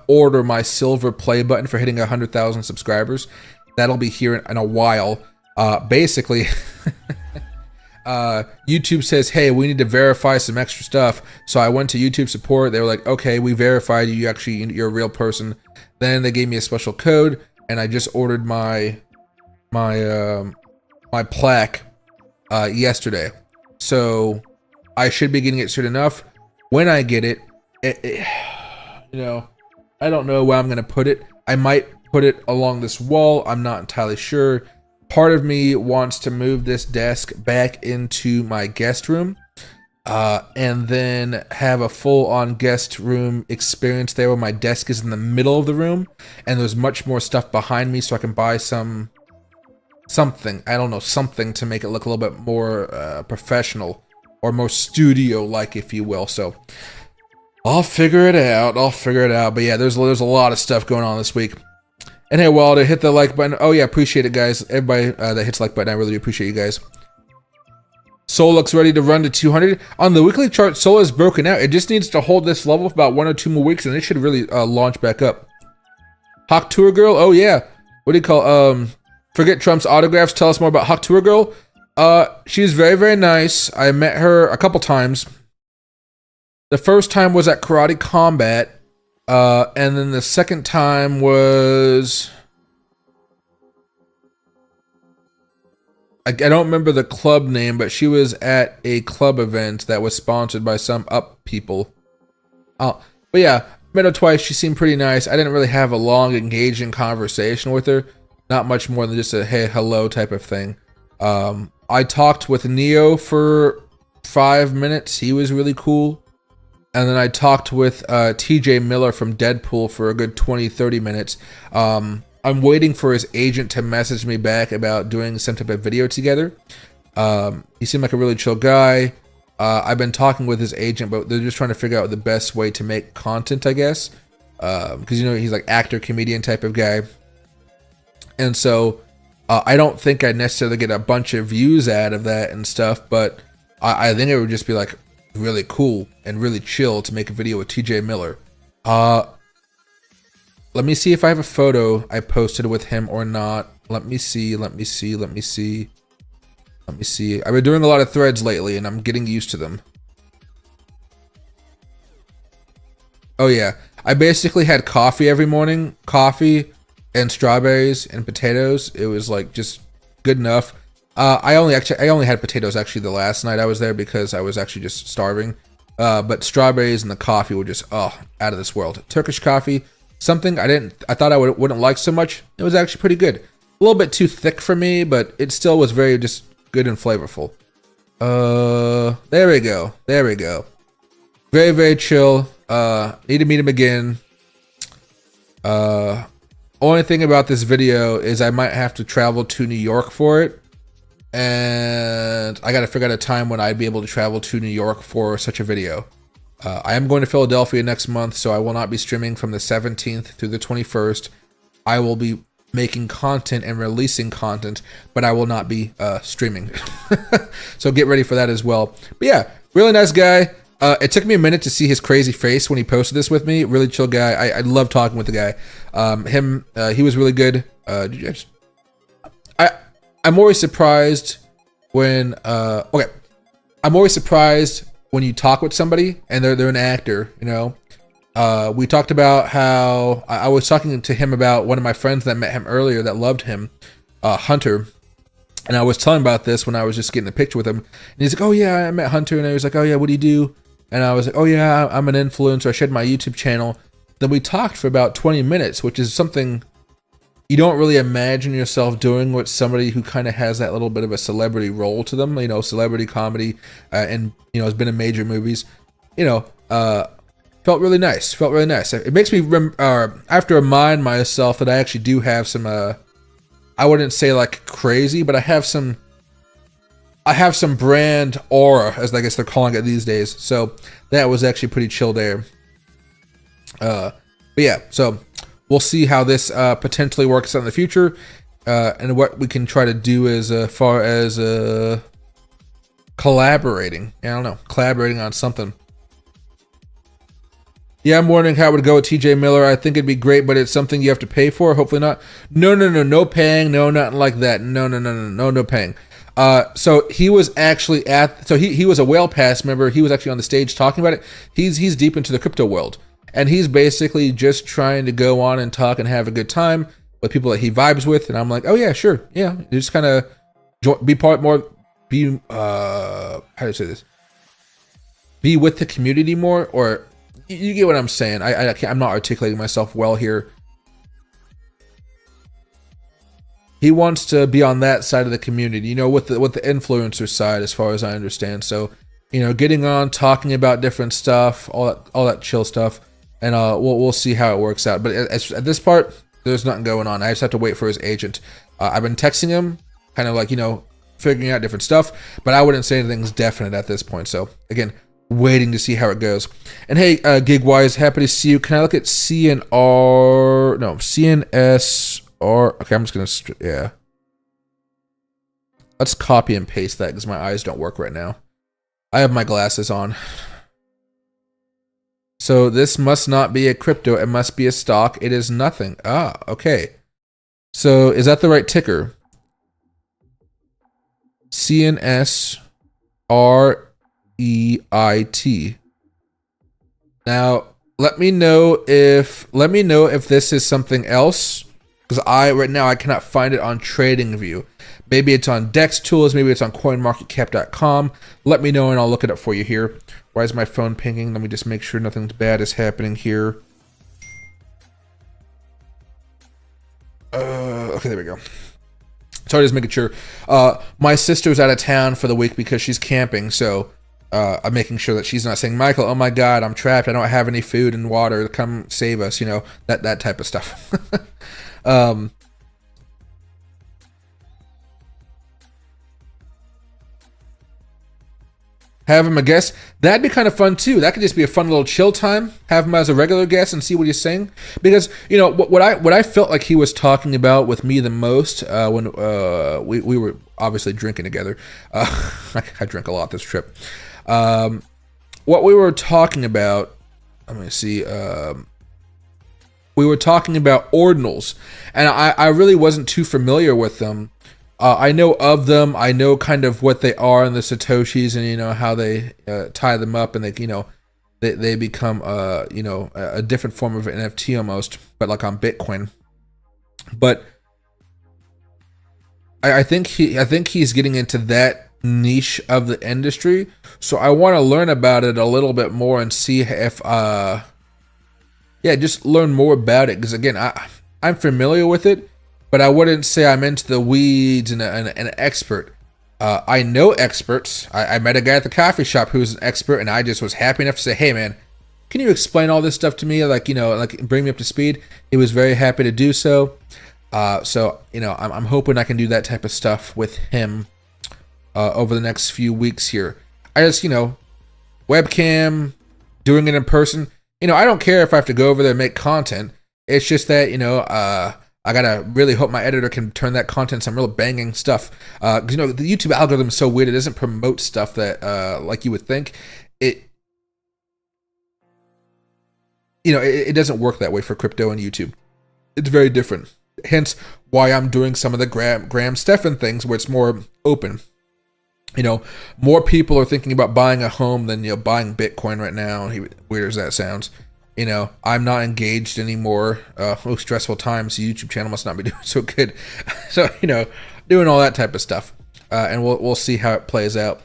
order my silver play button for hitting 100,000 subscribers. That'll be here in a while. Basically, YouTube says, hey, we need to verify some extra stuff. So I went to YouTube support. They were like, okay, we verified you. You're a real person. Then they gave me a special code, and I just ordered my plaque yesterday. So I should be getting it soon enough. When I get it, you know, I don't know where I'm gonna put it. I might put it along this wall. I'm not entirely sure. Part of me wants to move this desk back into my guest room, and then have a full-on guest room experience there where my desk is in the middle of the room and there's much more stuff behind me so I can buy something, I don't know, something to make it look a little bit more professional or more studio-like, if you will. So I'll figure it out. But yeah, there's a lot of stuff going on this week. And hey, Walter, hit the like button. Oh yeah, appreciate it, guys. Everybody that hits like button, I really do appreciate you guys. Sol looks ready to run to 200. On the weekly chart, Sol is broken out. It just needs to hold this level for about 1 or 2 more weeks, and it should really launch back up. Hawk Tour Girl? Oh, yeah. What do you call forget Trump's autographs. Tell us more about Hawk Tour Girl. She's very, very nice. I met her a couple times. The first time was at Karate Combat, and then the second time was... I don't remember the club name, but she was at a club event that was sponsored by some up people. But yeah, met her twice. She seemed pretty nice. I didn't really have a long, engaging conversation with her. Not much more than just a hey, hello type of thing. I talked with Neo for 5 minutes. He was really cool. And then I talked with TJ Miller from Deadpool for a good 20-30 minutes. I'm waiting for his agent to message me back about doing some type of video together. He seemed like a really chill guy. I've been talking with his agent, but they're just trying to figure out the best way to make content, I guess. Because, you know, he's like actor, comedian type of guy. And so I don't think I'd necessarily get a bunch of views out of that and stuff, but I think it would just be like really cool and really chill to make a video with TJ Miller. Let me see if I have a photo I posted with him or not. Let me see. I've been doing a lot of threads lately and I'm getting used to them. Oh yeah, I basically had coffee every morning. Coffee and strawberries and potatoes. It was like just good enough. I only had potatoes actually the last night I was there because I was actually just starving. But strawberries and the coffee were just out of this world. Turkish coffee. Something I thought I wouldn't like so much. It was actually pretty good. A little bit too thick for me, but it still was very just good and flavorful. There we go. Very, very chill. Need to meet him again. Only thing about this video is I might have to travel to New York for it. And I gotta figure out a time when I'd be able to travel to New York for such a video. I am going to Philadelphia next month, so I will not be streaming from the 17th through the 21st. I will be making content and releasing content, but I will not be streaming. So get ready for that as well. But yeah, really nice guy. It took me a minute to see his crazy face when he posted this with me. Really chill guy. I love talking with the guy. He was really good. I'm always surprised when I'm always surprised when you talk with somebody and they're an actor, you know. We talked about how I was talking to him about one of my friends that met him earlier that loved him, Hunter. And I was telling him about this when I was just getting a picture with him. And he's like, oh yeah, I met Hunter. And I was like, oh yeah, what do you do? And I was like, oh yeah, I'm an influencer. I shared my YouTube channel. Then we talked for about 20 minutes, which is something you don't really imagine yourself doing with somebody who kind of has that little bit of a celebrity role to them, you know, celebrity comedy, and, you know, has been in major movies, you know, felt really nice. It makes me have to remind myself that I actually do have some, I wouldn't say like crazy, but I have some brand aura, as I guess they're calling it these days. So that was actually pretty chill there. But yeah, so we'll see how this potentially works out in the future, and what we can try to do as far as collaborating. I don't know, collaborating on something. Yeah, I'm wondering how it would go with TJ Miller. I think it'd be great, but it's something you have to pay for. Hopefully not. No paying. No, nothing like that. No paying. So he was actually he was a Whale Pass member. He was actually on the stage talking about it. He's deep into the crypto world. And he's basically just trying to go on and talk and have a good time with people that he vibes with. And I'm like, oh yeah, sure. Yeah. Just kind of how do you say this? Be with the community more, or you get what I'm saying. I'm not articulating myself well here. He wants to be on that side of the community, you know, with the influencer side, as far as I understand. So getting on, talking about different stuff, all that chill stuff, and we'll see how it works out. But at this part, there's nothing going on. I just have to wait for his agent. I've been texting him, kind of like figuring out different stuff, but I wouldn't say anything's definite at this point. So again, waiting to see how it goes. And hey, Gigwise, happy to see you. Can I look at CNR? No, CNSR. Okay, I'm just gonna yeah. Let's copy and paste that because my eyes don't work right now. I have my glasses on. So this must not be a crypto. It must be a stock. It is nothing. Ah, okay. So is that the right ticker? CNSREIT. Now, let me know if this is something else, because right now I cannot find it on TradingView. Maybe it's on Dex Tools, maybe it's on coinmarketcap.com. Let me know and I'll look it up for you here. Why is my phone pinging? Let me just make sure nothing bad is happening here. Okay, there we go. Sorry, just making sure. My sister's out of town for the week because she's camping, so I'm making sure that she's not saying, Michael, oh my God, I'm trapped. I don't have any food and water. Come save us, that type of stuff. Have him a guest. That'd be kind of fun too. That could just be a fun little chill time. Have him as a regular guest and see what he's saying. Because what I felt like he was talking about with me the most when we were obviously drinking together. I drank a lot this trip. What we were talking about. Let me see. We were talking about ordinals, and I really wasn't too familiar with them. I know of them. I know kind of what they are in the Satoshis, and how they tie them up, and they become a different form of NFT almost, but like on Bitcoin. But I think he's getting into that niche of the industry, so I want to learn about it a little bit more and see if just learn more about it, because again, I'm familiar with it. But I wouldn't say I'm into the weeds and an expert. I know experts. I met a guy at the coffee shop who's an expert, and I just was happy enough to say, hey, man, can you explain all this stuff to me? Like bring me up to speed. He was very happy to do so. I'm hoping I can do that type of stuff with him over the next few weeks here. I just, webcam, doing it in person. I don't care if I have to go over there and make content. It's just that, I gotta really hope my editor can turn that content some real banging stuff. Because the YouTube algorithm is so weird; it doesn't promote stuff that like you would think. It doesn't work that way for crypto and YouTube. It's very different. Hence, why I'm doing some of the Graham Stephan things, where it's more open. More people are thinking about buying a home than buying Bitcoin right now. Weird as that sounds. I'm not engaged anymore. Stressful times. The YouTube channel must not be doing so good. So, doing all that type of stuff. And we'll see how it plays out.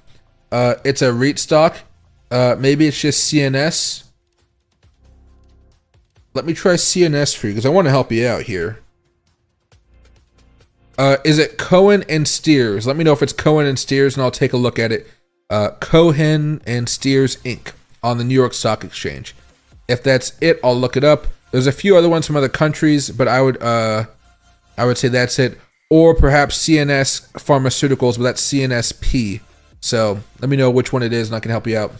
It's a REIT stock. Maybe it's just CNS. Let me try CNS for you because I want to help you out here. Is it Cohen and Steers? Let me know if it's Cohen and Steers and I'll take a look at it. Cohen and Steers Inc. on the New York Stock Exchange. If that's it, I'll look it up. There's a few other ones from other countries, but I would say that's it. Or perhaps CNS Pharmaceuticals, but that's CNSP. So let me know which one it is, and I can help you out.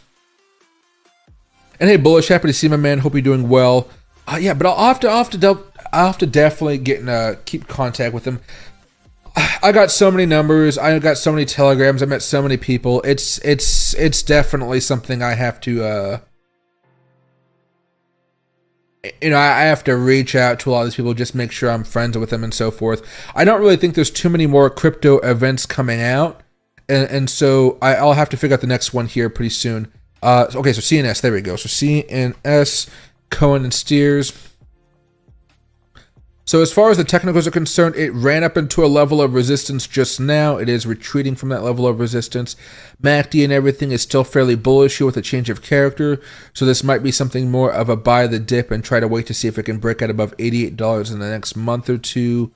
And hey, Bullish, happy to see you, my man. Hope you're doing well. But I'll have to definitely get keep contact with him. I got so many numbers. I got so many telegrams. I met so many people. It's definitely something I have to. I have to reach out to a lot of these people, just make sure I'm friends with them and so forth. I don't really think there's too many more crypto events coming out, and so I'll have to figure out the next one here pretty soon. Okay, so CNS, there we go. So CNS, Cohen and Steers. So as far as the technicals are concerned, it ran up into a level of resistance just now. It is retreating from that level of resistance. MACD and everything is still fairly bullish here with a change of character. So this might be something more of a buy the dip and try to wait to see if it can break out above $88 in the next month or two.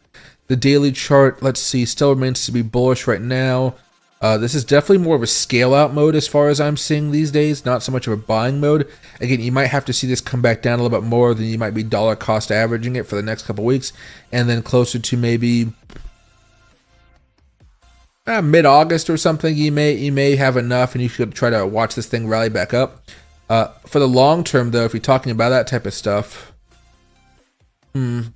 The daily chart, let's see, still remains to be bullish right now. This is definitely more of a scale out mode as far as I'm seeing these days, not so much of a buying mode. Again, you might have to see this come back down a little bit more than you might be dollar cost averaging it for the next couple weeks, and then closer to maybe mid-August or something, you may have enough, and you should try to watch this thing rally back up. For the long term, though, if you're talking about that type of stuff, you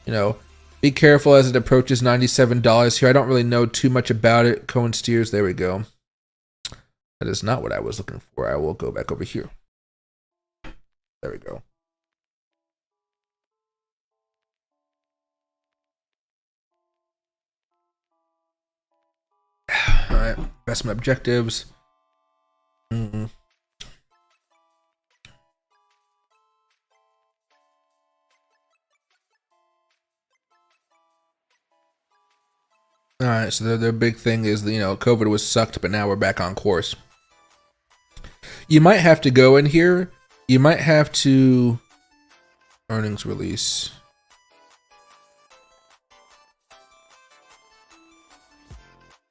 know, be careful as it approaches $97 here. I don't really know too much about it. Cohen and Steers, there we go. That is not what I was looking for. I will go back over here. There we go. All right, investment objectives. All right, so their big thing is, you know, COVID was sucked, but now we're back on course. You might have to go in here. You might have to earnings release.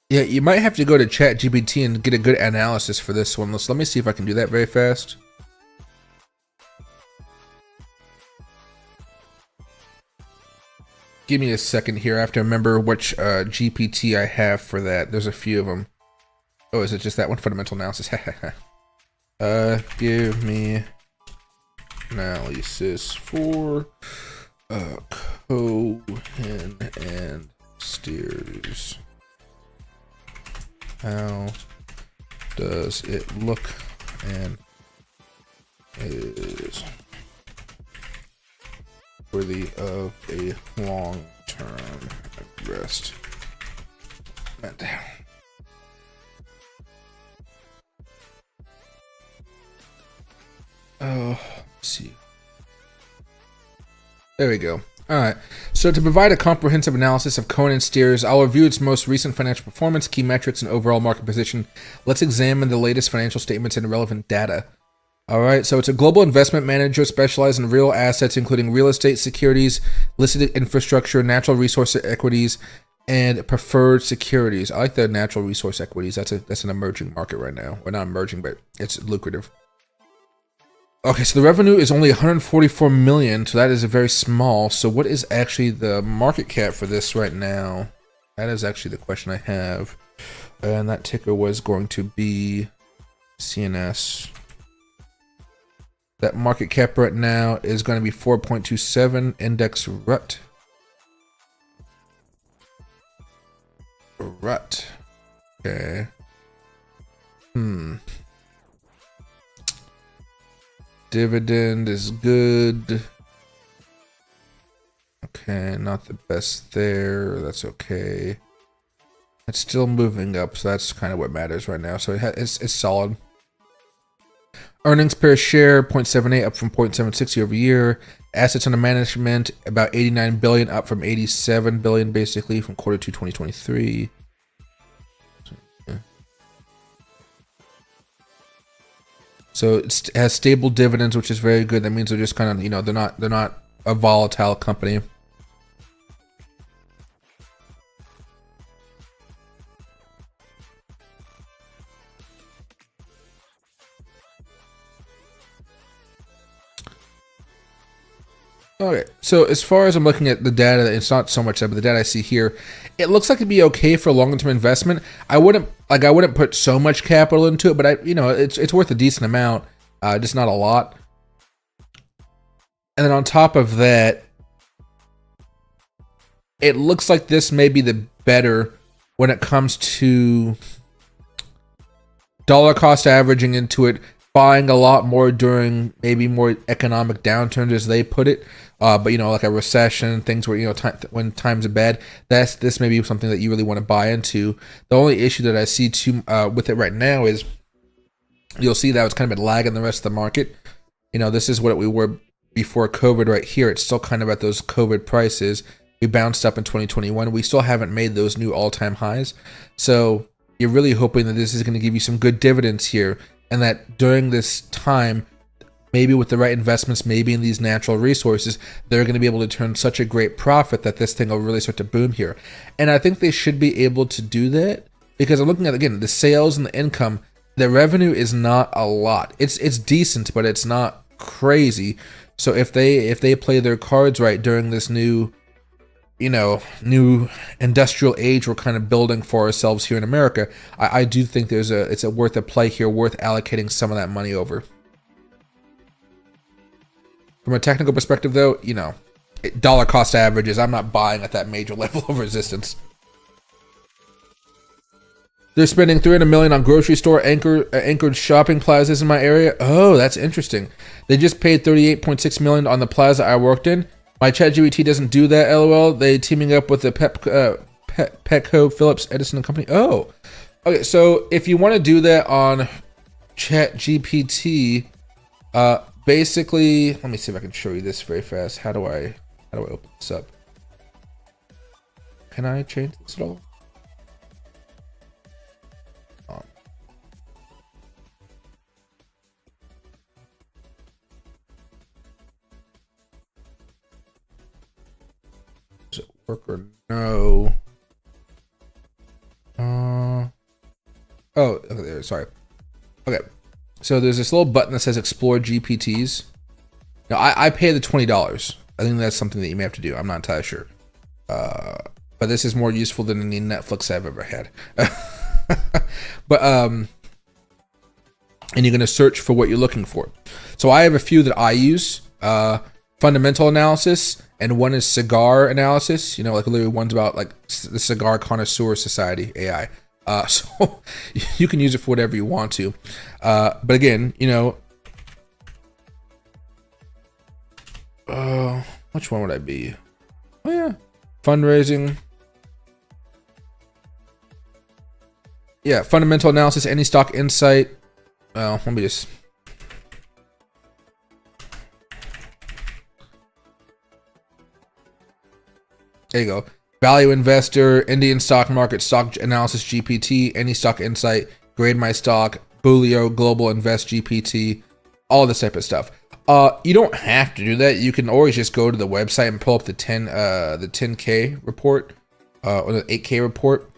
Yeah, you might have to go to ChatGPT and get a good analysis for this one. Let me see if I can do that very fast. Give me a second here. I have to remember which GPT I have for that. There's a few of them. Oh, is it just that one? Fundamental analysis. Give me analysis for Cohen and Steers. How does it look and is worthy of a long-term rest? That down. Oh, let's see. There we go. All right. So to provide a comprehensive analysis of Cohen and Steers, I'll review its most recent financial performance, key metrics, and overall market position. Let's examine the latest financial statements and relevant data. All right. So it's a global investment manager specialized in real assets, including real estate securities, listed infrastructure, natural resource equities, and preferred securities. I like the natural resource equities. That's an emerging market right now. Well, not emerging, but it's lucrative. Okay, so the revenue is only 144 million, so that is very small. So what is actually the market cap for this right now? That is actually the question I have. And that ticker was going to be CNS. That market cap right now is going to be 4.27, index RUT. RUT. Okay. Dividend is good. Okay, not the best there. That's okay. It's still moving up, so that's kind of what matters right now. So it's solid. Earnings per share 0.78, up from 0.76 year over year. Assets under management about 89 billion, up from 87 billion basically from Q2 2023. So it has stable dividends, which is very good. That means they're just kind of, you know, they're not a volatile company. Okay, so as far as I'm looking at the data, it's not so much that, but the data I see here, it looks like it'd be okay for long-term investment. I wouldn't put so much capital into it, but it's worth a decent amount, just not a lot. And then on top of that, it looks like this may be the better when it comes to dollar cost averaging into it, buying a lot more during maybe more economic downturns, as they put it. But like a recession, things where when times are bad, this may be something that you really want to buy into. The only issue that I see with it right now is you'll see that it's kind of been lagging the rest of the market. This is what we were before COVID right here. It's still kind of at those COVID prices. We bounced up in 2021. We still haven't made those new all-time highs. So you're really hoping that this is going to give you some good dividends here, and that during this time, maybe with the right investments, maybe in these natural resources, they're going to be able to turn such a great profit that this thing will really start to boom here. And I think they should be able to do that because I'm looking at, again, the sales and the income. The revenue is not a lot. It's decent, but it's not crazy. So if they play their cards right during this new industrial age we're kind of building for ourselves here in America, I do think it's worth a play here, worth allocating some of that money over. From a technical perspective, though, dollar cost averages, I'm not buying at that major level of resistance. They're spending $300 million on grocery store anchored shopping plazas in my area. Oh, that's interesting. They just paid $38.6 million on the plaza I worked in. My ChatGPT doesn't do that, LOL. They teaming up with the Petco, Phillips Edison and Company. Oh, okay. So if you want to do that on ChatGPT, basically, let me see if I can show you this very fast. How do I open this up? Can I change this at all? Does it work or no? Oh, okay, there. Sorry. Okay. So there's this little button that says Explore GPTs. Now I pay the $20. I think that's something that you may have to do. I'm not entirely sure. But this is more useful than any Netflix I've ever had. But and you're gonna search for what you're looking for. So I have a few that I use. Fundamental analysis, and one is cigar analysis. Like literally one's about like the Cigar Connoisseur Society AI. So you can use it for whatever you want to. But again, which one would I be? Oh yeah, fundraising. Yeah, fundamental analysis, any stock insight. Well, let me just. There you go. Value investor, Indian stock market, stock analysis GPT, any stock insight, grade my stock, Boolio, global invest GPT, all this type of stuff. You don't have to do that. You can always just go to the website and pull up the 10K report, or the 8K report.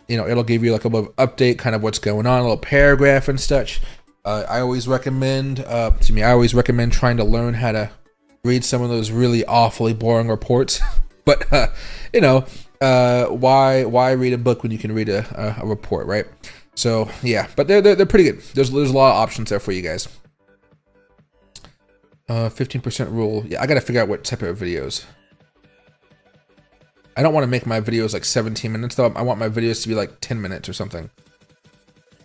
It'll give you like a little update, kind of what's going on, a little paragraph and such. I always recommend trying to learn how to read some of those really awfully boring reports. But why read a book when you can read a report, right? So yeah, but they're pretty good. There's a lot of options there for you guys. 15% rule. Yeah, I gotta figure out what type of videos. I don't want to make my videos like 17 minutes though. I want my videos to be like 10 minutes or something.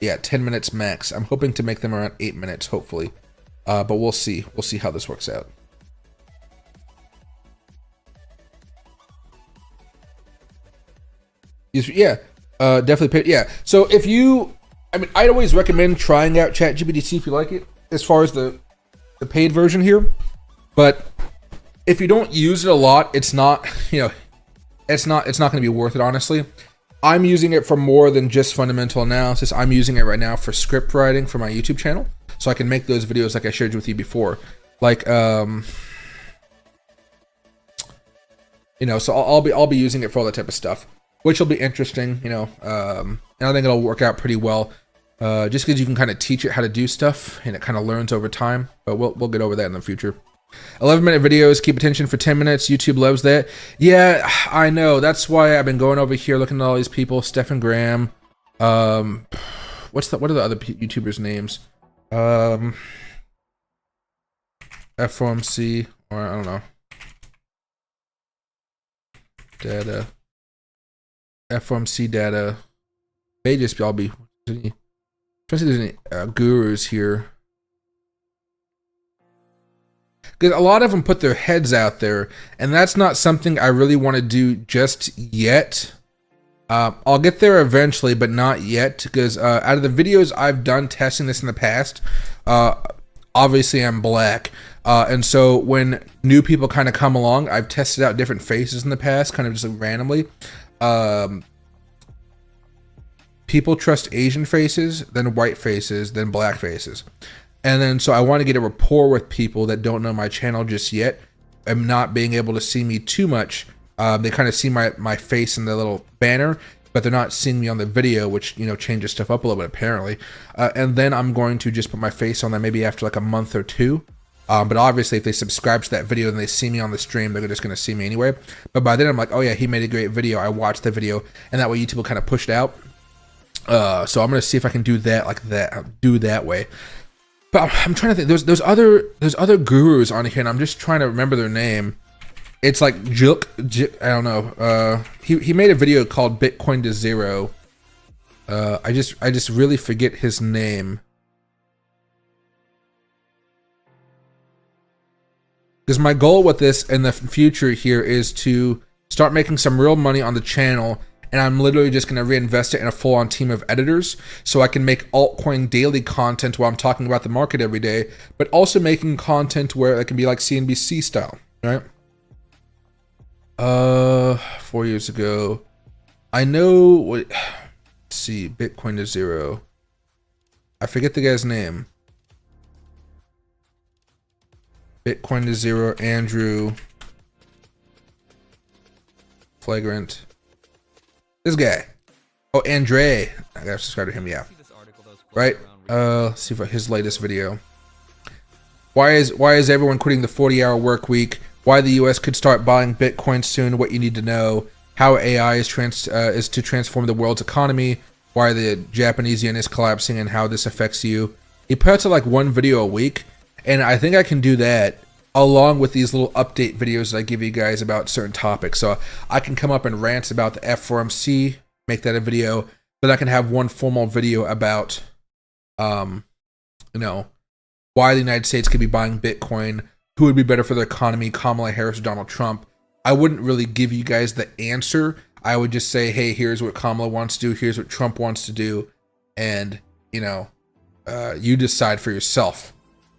Yeah, 10 minutes max. I'm hoping to make them around 8 minutes, hopefully. But we'll see. We'll see how this works out. Yeah, definitely pay. Yeah, so if you, I'd always recommend trying out ChatGPT if you like it, as far as the paid version here. But if you don't use it a lot, it's not, it's not going to be worth it, honestly. I'm using it for more than just fundamental analysis. I'm using it right now for script writing for my YouTube channel, so I can make those videos like I shared with you before. Like, so I'll be using it for all that type of stuff, which will be interesting, and I think it'll work out pretty well, just because you can kind of teach it how to do stuff, and it kind of learns over time. But we'll get over that in the future. 11-minute videos, keep attention for 10 minutes. YouTube loves that. Yeah, I know. That's why I've been going over here looking at all these people. Stephen Graham. What are the other YouTubers' names? FOMC, or I don't know. Data. FOMC data. May just all be. Trying to see if there's any gurus here. Because a lot of them put their heads out there, and that's not something I really want to do just yet. I'll get there eventually, but not yet, because out of the videos I've done testing this in the past, obviously I'm black. And so when new people kind of come along, I've tested out different faces in the past, kind of just like randomly. People trust Asian faces, then white faces, then black faces. And then, so I want to get a rapport with people that don't know my channel just yet. I'm not being able to see me too much. They kind of see my face in the little banner, but they're not seeing me on the video, which, you know, changes stuff up a little bit apparently. And then I'm going to just put my face on that maybe after like a month or two. But obviously if they subscribe to that video and they see me on the stream, they're just going to see me anyway. But by then I'm like, oh yeah, he made a great video. I watched the video, and that way YouTube will kind of push it out. So I'm going to see if I can do that like that, do that way. But I'm trying to think, there's other gurus on here, and I'm just trying to remember their name. It's like Juk, I don't know. He made a video called Bitcoin to Zero. I just really forget his name. Because my goal with this in the future here is to start making some real money on the channel, and I'm literally just going to reinvest it in a full-on team of editors so I can make altcoin daily content while I'm talking about the market every day, but also making content where it can be like CNBC style, right? 4 years ago, I know what, let's see, Bitcoin to Zero. I forget the guy's name. Bitcoin to Zero, Andrew Flagrant. This guy. Oh, Andre. I gotta subscribe to him, yeah. Right? Let's see for his latest video. Why is everyone quitting the 40-hour work week? Why the US could start buying Bitcoin soon, what you need to know, how AI is to transform the world's economy, why the Japanese yen is collapsing and how this affects you. He puts out like one video a week. And I think I can do that along with these little update videos that I give you guys about certain topics. So I can come up and rant about the FOMC, make that a video, but I can have one formal video about, you know, why the United States could be buying Bitcoin, who would be better for the economy, Kamala Harris or Donald Trump. I wouldn't really give you guys the answer. I would just say, hey, here's what Kamala wants to do, here's what Trump wants to do, and, you know, you decide for yourself.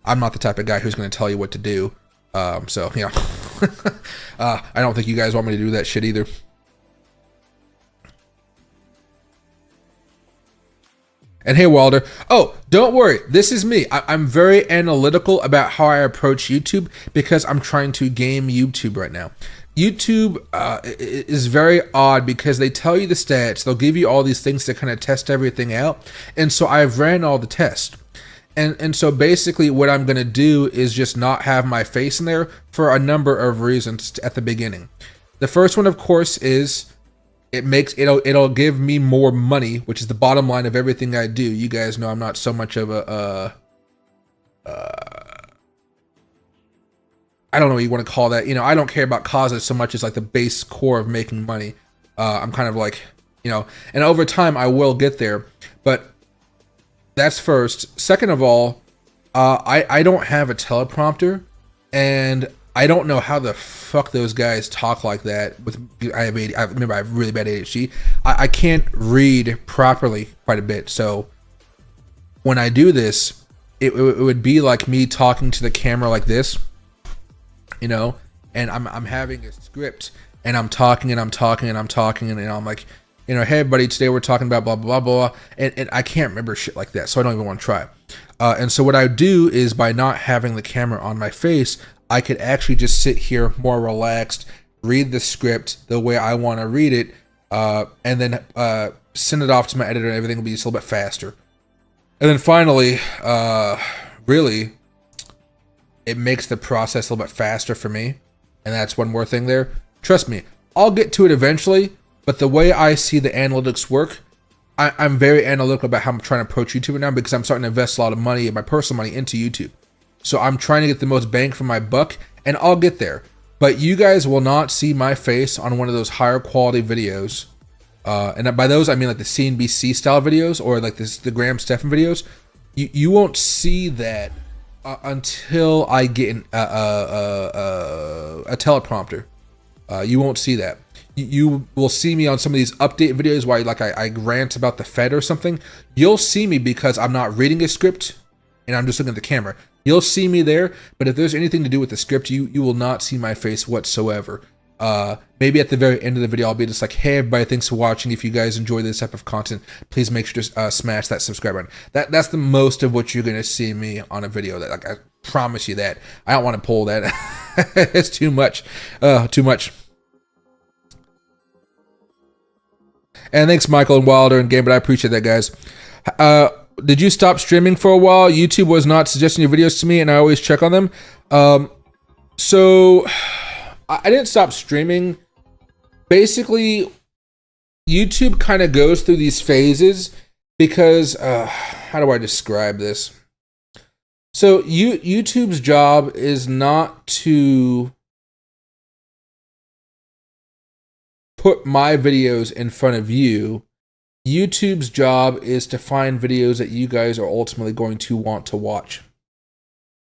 I'm not the type of guy who's going to tell you what to do. So, you know, I don't think you guys want me to do that shit either. And hey, Wilder. Oh, don't worry. This is me. I'm very analytical about how I approach YouTube because I'm trying to game YouTube right now. YouTube is very odd because they tell you the stats. They'll give you all these things to kind of test everything out. And so I've ran all the tests. And so basically what I'm going to do is just not have my face in there for a number of reasons at the beginning. The first one, of course, is it'll give me more money, which is the bottom line of everything I do. You guys know I'm not so much of a I don't know what you want to call that. You know, I don't care about causes so much as like the base core of making money. I'm kind of like, you know, and over time I will get there, but that's first. Second of all, I don't have a teleprompter, and I don't know how the fuck those guys talk like that. I remember I have really bad ADHD. I can't read properly quite a bit. So when I do this, it would be like me talking to the camera like this, you know, and I'm having a script, and I'm talking and I'm talking and I'm talking, and I'm like, you know, hey everybody, today we're talking about blah, blah, blah, blah. And I can't remember shit like that, so I don't even want to try. And so what I do is by not having the camera on my face, I could actually just sit here more relaxed, read the script the way I want to read it, and then send it off to my editor, and everything will be just a little bit faster. And then finally, really, it makes the process a little bit faster for me. And that's one more thing there. Trust me, I'll get to it eventually. But the way I see the analytics work, I'm very analytical about how I'm trying to approach YouTube now because I'm starting to invest a lot of money, my personal money, into YouTube. So I'm trying to get the most bang for my buck, and I'll get there. But you guys will not see my face on one of those higher quality videos. And by those, I mean like the CNBC style videos or like the Graham Stephan videos. You won't see that until I get a teleprompter. You won't see that. You will see me on some of these update videos where I rant about the Fed or something. You'll see me because I'm not reading a script and I'm just looking at the camera. You'll see me there, but if there's anything to do with the script, you will not see my face whatsoever. Maybe at the very end of the video, I'll be just like, hey everybody, thanks for watching. If you guys enjoy this type of content, please make sure to smash that subscribe button. That's the most of what you're going to see me on a video. That, like, I promise you that. I don't want to pull that. It's too much. Too much. And thanks, Michael and Wilder and Gambit. I appreciate that, guys. Did you stop streaming for a while? YouTube was not suggesting your videos to me, and I always check on them. So I didn't stop streaming. Basically, YouTube kind of goes through these phases because, how do I describe this? So YouTube's job is not to put my videos in front of you. YouTube's job is to find videos that you guys are ultimately going to want to watch.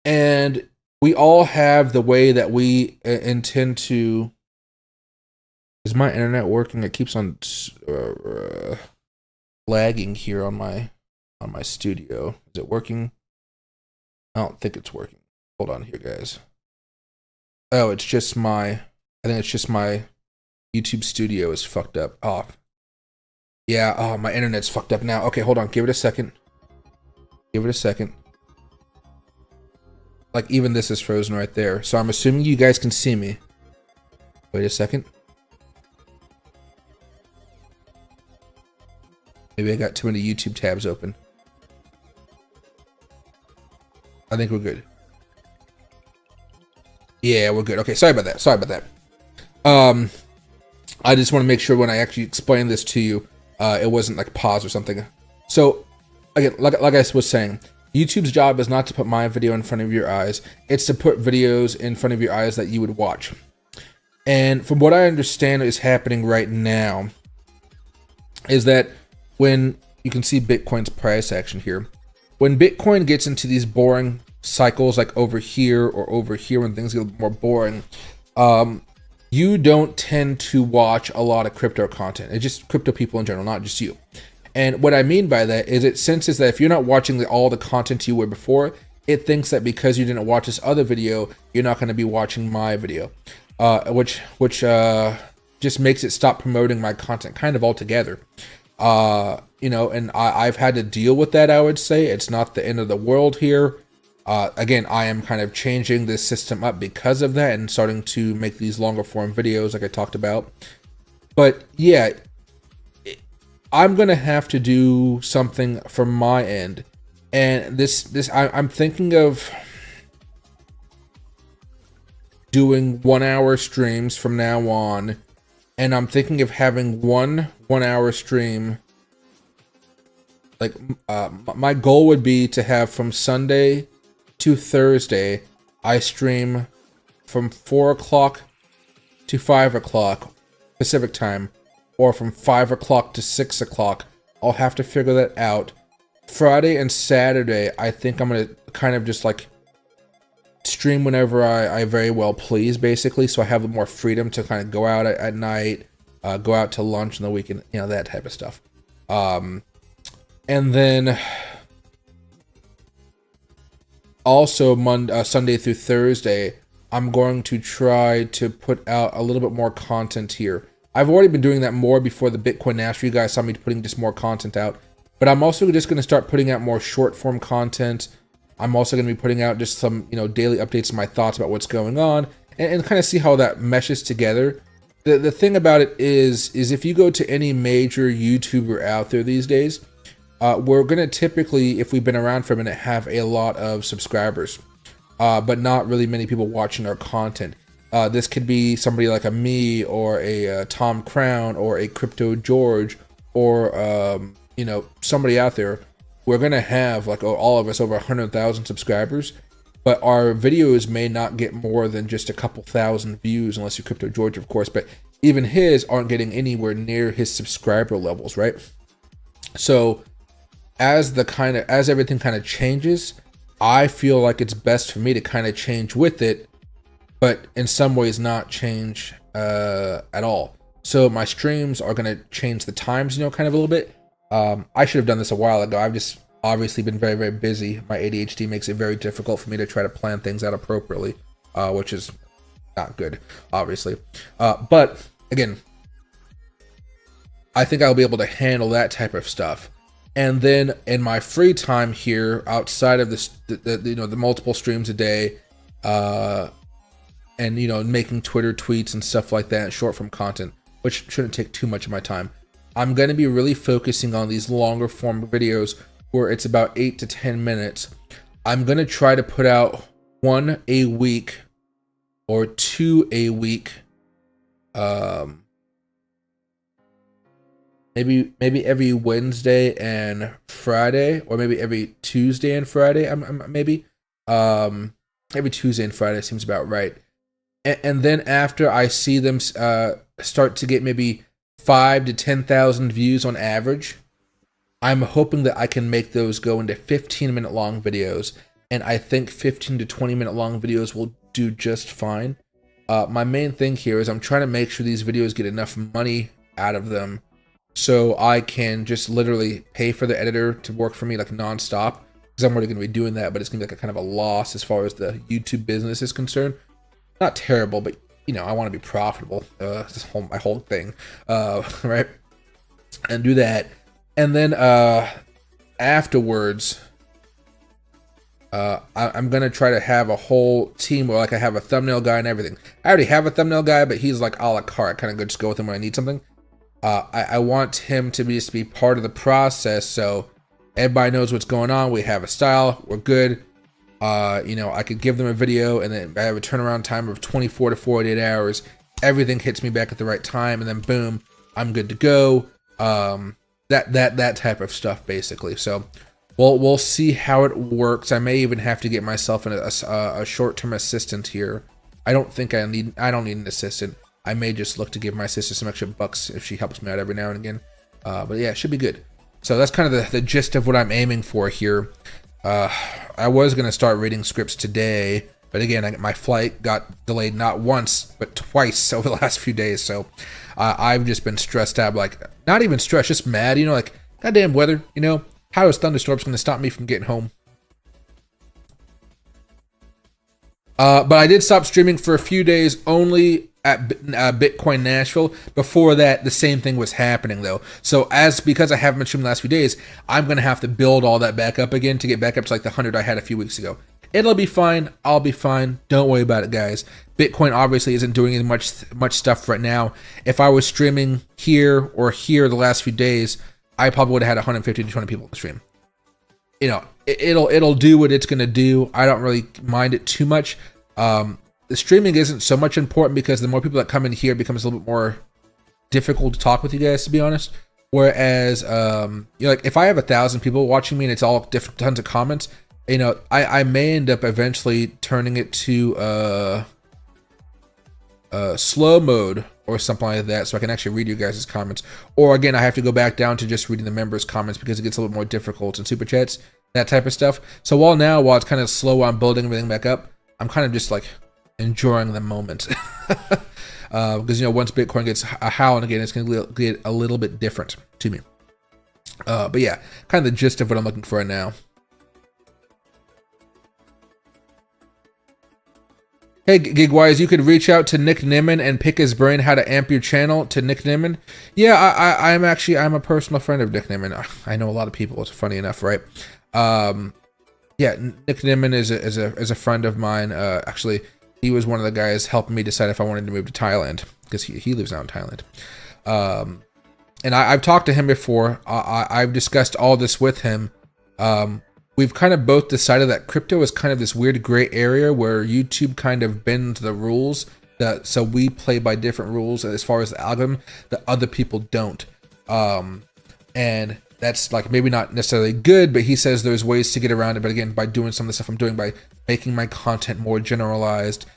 And we all have the way that we intend to... Is my internet working? It keeps on lagging here on my studio. Is it working? I don't think it's working. Hold on here, guys. Oh, it's just I think it's just my YouTube studio is fucked up. Oh, yeah. Oh, my internet's fucked up now. Okay, hold on. Give it a second. Give it a second. Like, even this is frozen right there. So I'm assuming you guys can see me. Wait a second. Maybe I got too many YouTube tabs open. I think we're good. Yeah, we're good. Okay, sorry about that. Sorry about that. I just want to make sure when I actually explain this to you, it wasn't like pause or something. So, again, like I was saying, YouTube's job is not to put my video in front of your eyes. It's to put videos in front of your eyes that you would watch. And from what I understand is happening right now, is that when you can see Bitcoin's price action here, when Bitcoin gets into these boring cycles like over here or over here, when things get more boring, you don't tend to watch a lot of crypto content. It's just crypto people in general, not just you. And what I mean by that is it senses that if you're not watching all the content you were before, it thinks that because you didn't watch this other video, you're not going to be watching my video, which just makes it stop promoting my content kind of altogether. You know, and I've had to deal with that, I would say. It's not the end of the world here. Again, I am kind of changing this system up because of that and starting to make these longer form videos like I talked about. But yeah, I'm going to have to do something from my end. And I'm thinking of doing 1 hour streams from now on. And I'm thinking of having one hour stream. Like, my goal would be to have from Sunday to Thursday, I stream from 4 o'clock to 5 o'clock Pacific time, or from 5 o'clock to 6 o'clock. I'll have to figure that out. Friday and Saturday, I think I'm going to kind of just like stream whenever I very well please, basically, so I have more freedom to kind of go out at night, go out to lunch on the weekend, you know, that type of stuff. And then also Sunday through Thursday, I'm going to try to put out a little bit more content here. I've already been doing that more before the Bitcoin National. You guys saw me putting just more content out. But I'm also just going to start putting out more short form content. I'm also going to be putting out just some, you know, daily updates of my thoughts about what's going on and kind of see how that meshes together. The thing about it is if you go to any major YouTuber out there these days, we're going to typically, if we've been around for a minute, have a lot of subscribers, but not really many people watching our content. This could be somebody like a me or a Tom Crown or a Crypto George or, you know, somebody out there. We're going to have, like, all of us over 100,000 subscribers, but our videos may not get more than just a couple thousand views, unless you're Crypto George, of course, but even his aren't getting anywhere near his subscriber levels, right? So as everything kind of changes, I feel like it's best for me to kind of change with it, but in some ways not change at all. So my streams are going to change the times, you know, kind of a little bit. I should have done this a while ago. I've just obviously been very, very busy. My ADHD makes it very difficult for me to try to plan things out appropriately, which is not good, obviously. But again, I think I'll be able to handle that type of stuff. And then in my free time here, outside of this, the multiple streams a day, and, you know, making Twitter tweets and stuff like that, short form content, which shouldn't take too much of my time. I'm going to be really focusing on these longer form videos where it's about 8 to 10 minutes. I'm going to try to put out 1 a week or 2 a week. Maybe every Wednesday and Friday, or maybe every Tuesday and Friday. Maybe every Tuesday and Friday seems about right. And then after I see them start to get maybe 5 to 10,000 views on average, I'm hoping that I can make those go into 15-minute long videos. And I think 15 to 20-minute long videos will do just fine. My main thing here is I'm trying to make sure these videos get enough money out of them so I can just literally pay for the editor to work for me like nonstop, because I'm already going to be doing that, but it's going to be like a kind of a loss as far as the YouTube business is concerned. Not terrible, but you know, I want to be profitable. My whole thing, right? And do that, and then afterwards, I'm gonna try to have a whole team where like I have a thumbnail guy and everything. I already have a thumbnail guy, but he's like a la carte. Kind of just go with him when I need something. I want him to just be part of the process, so everybody knows what's going on. We have a style. We're good. You know, I could give them a video, and then I have a turnaround time of 24 to 48 hours. Everything hits me back at the right time, and then boom, I'm good to go. That type of stuff, basically. So, we'll see how it works. I may even have to get myself a short-term assistant here. I don't need an assistant. I may just look to give my sister some extra bucks if she helps me out every now and again. But yeah, it should be good. So that's kind of the gist of what I'm aiming for here. I was going to start reading scripts today, but again, my flight got delayed not once, but twice over the last few days. So I've just been stressed out, like not even stressed, just mad, you know, like goddamn weather, you know, how is thunderstorms going to stop me from getting home? But I did stop streaming for a few days only at Bitcoin Nashville. Before that, the same thing was happening though. So because I haven't been streaming the last few days, I'm going to have to build all that back up again to get back up to like the 100 I had a few weeks ago. It'll be fine. I'll be fine. Don't worry about it, guys. Bitcoin obviously isn't doing as much stuff right now. If I was streaming here or here the last few days, I probably would have had 150 to 200 people in the stream. You know, it'll do what it's going to do. I don't really mind it too much. The streaming isn't so much important because the more people that come in here, it becomes a little bit more difficult to talk with you guys, to be honest. Whereas, you know, like if I have 1,000 people watching me and it's all different, tons of comments, you know, I may end up eventually turning it to slow mode or something like that, so I can actually read you guys' comments. Or again, I have to go back down to just reading the members' comments because it gets a little more difficult in super chats, that type of stuff. So while it's kind of slow on building everything back up, I'm kind of just like enjoying the moment. Because, you know, once Bitcoin gets a howling again, it's going to get a little bit different to me. But yeah, kind of the gist of what I'm looking for right now. Hey, Gigwise, you could reach out to Nick Nimmin and pick his brain how to amp your channel to Nick Nimmin. Yeah, I'm a personal friend of Nick Nimmin. I know a lot of people. It's funny enough, right? Yeah, Nick Nimmin is a friend of mine. Actually, he was one of the guys helping me decide if I wanted to move to Thailand, because he lives out in Thailand. And I've talked to him before. I've discussed all this with him. We've kind of both decided that crypto is kind of this weird gray area where YouTube kind of bends the rules, so we play by different rules as far as the algorithm that other people don't. And that's like maybe not necessarily good, but he says there's ways to get around it. But again, by doing some of the stuff I'm doing, by making my content more generalized,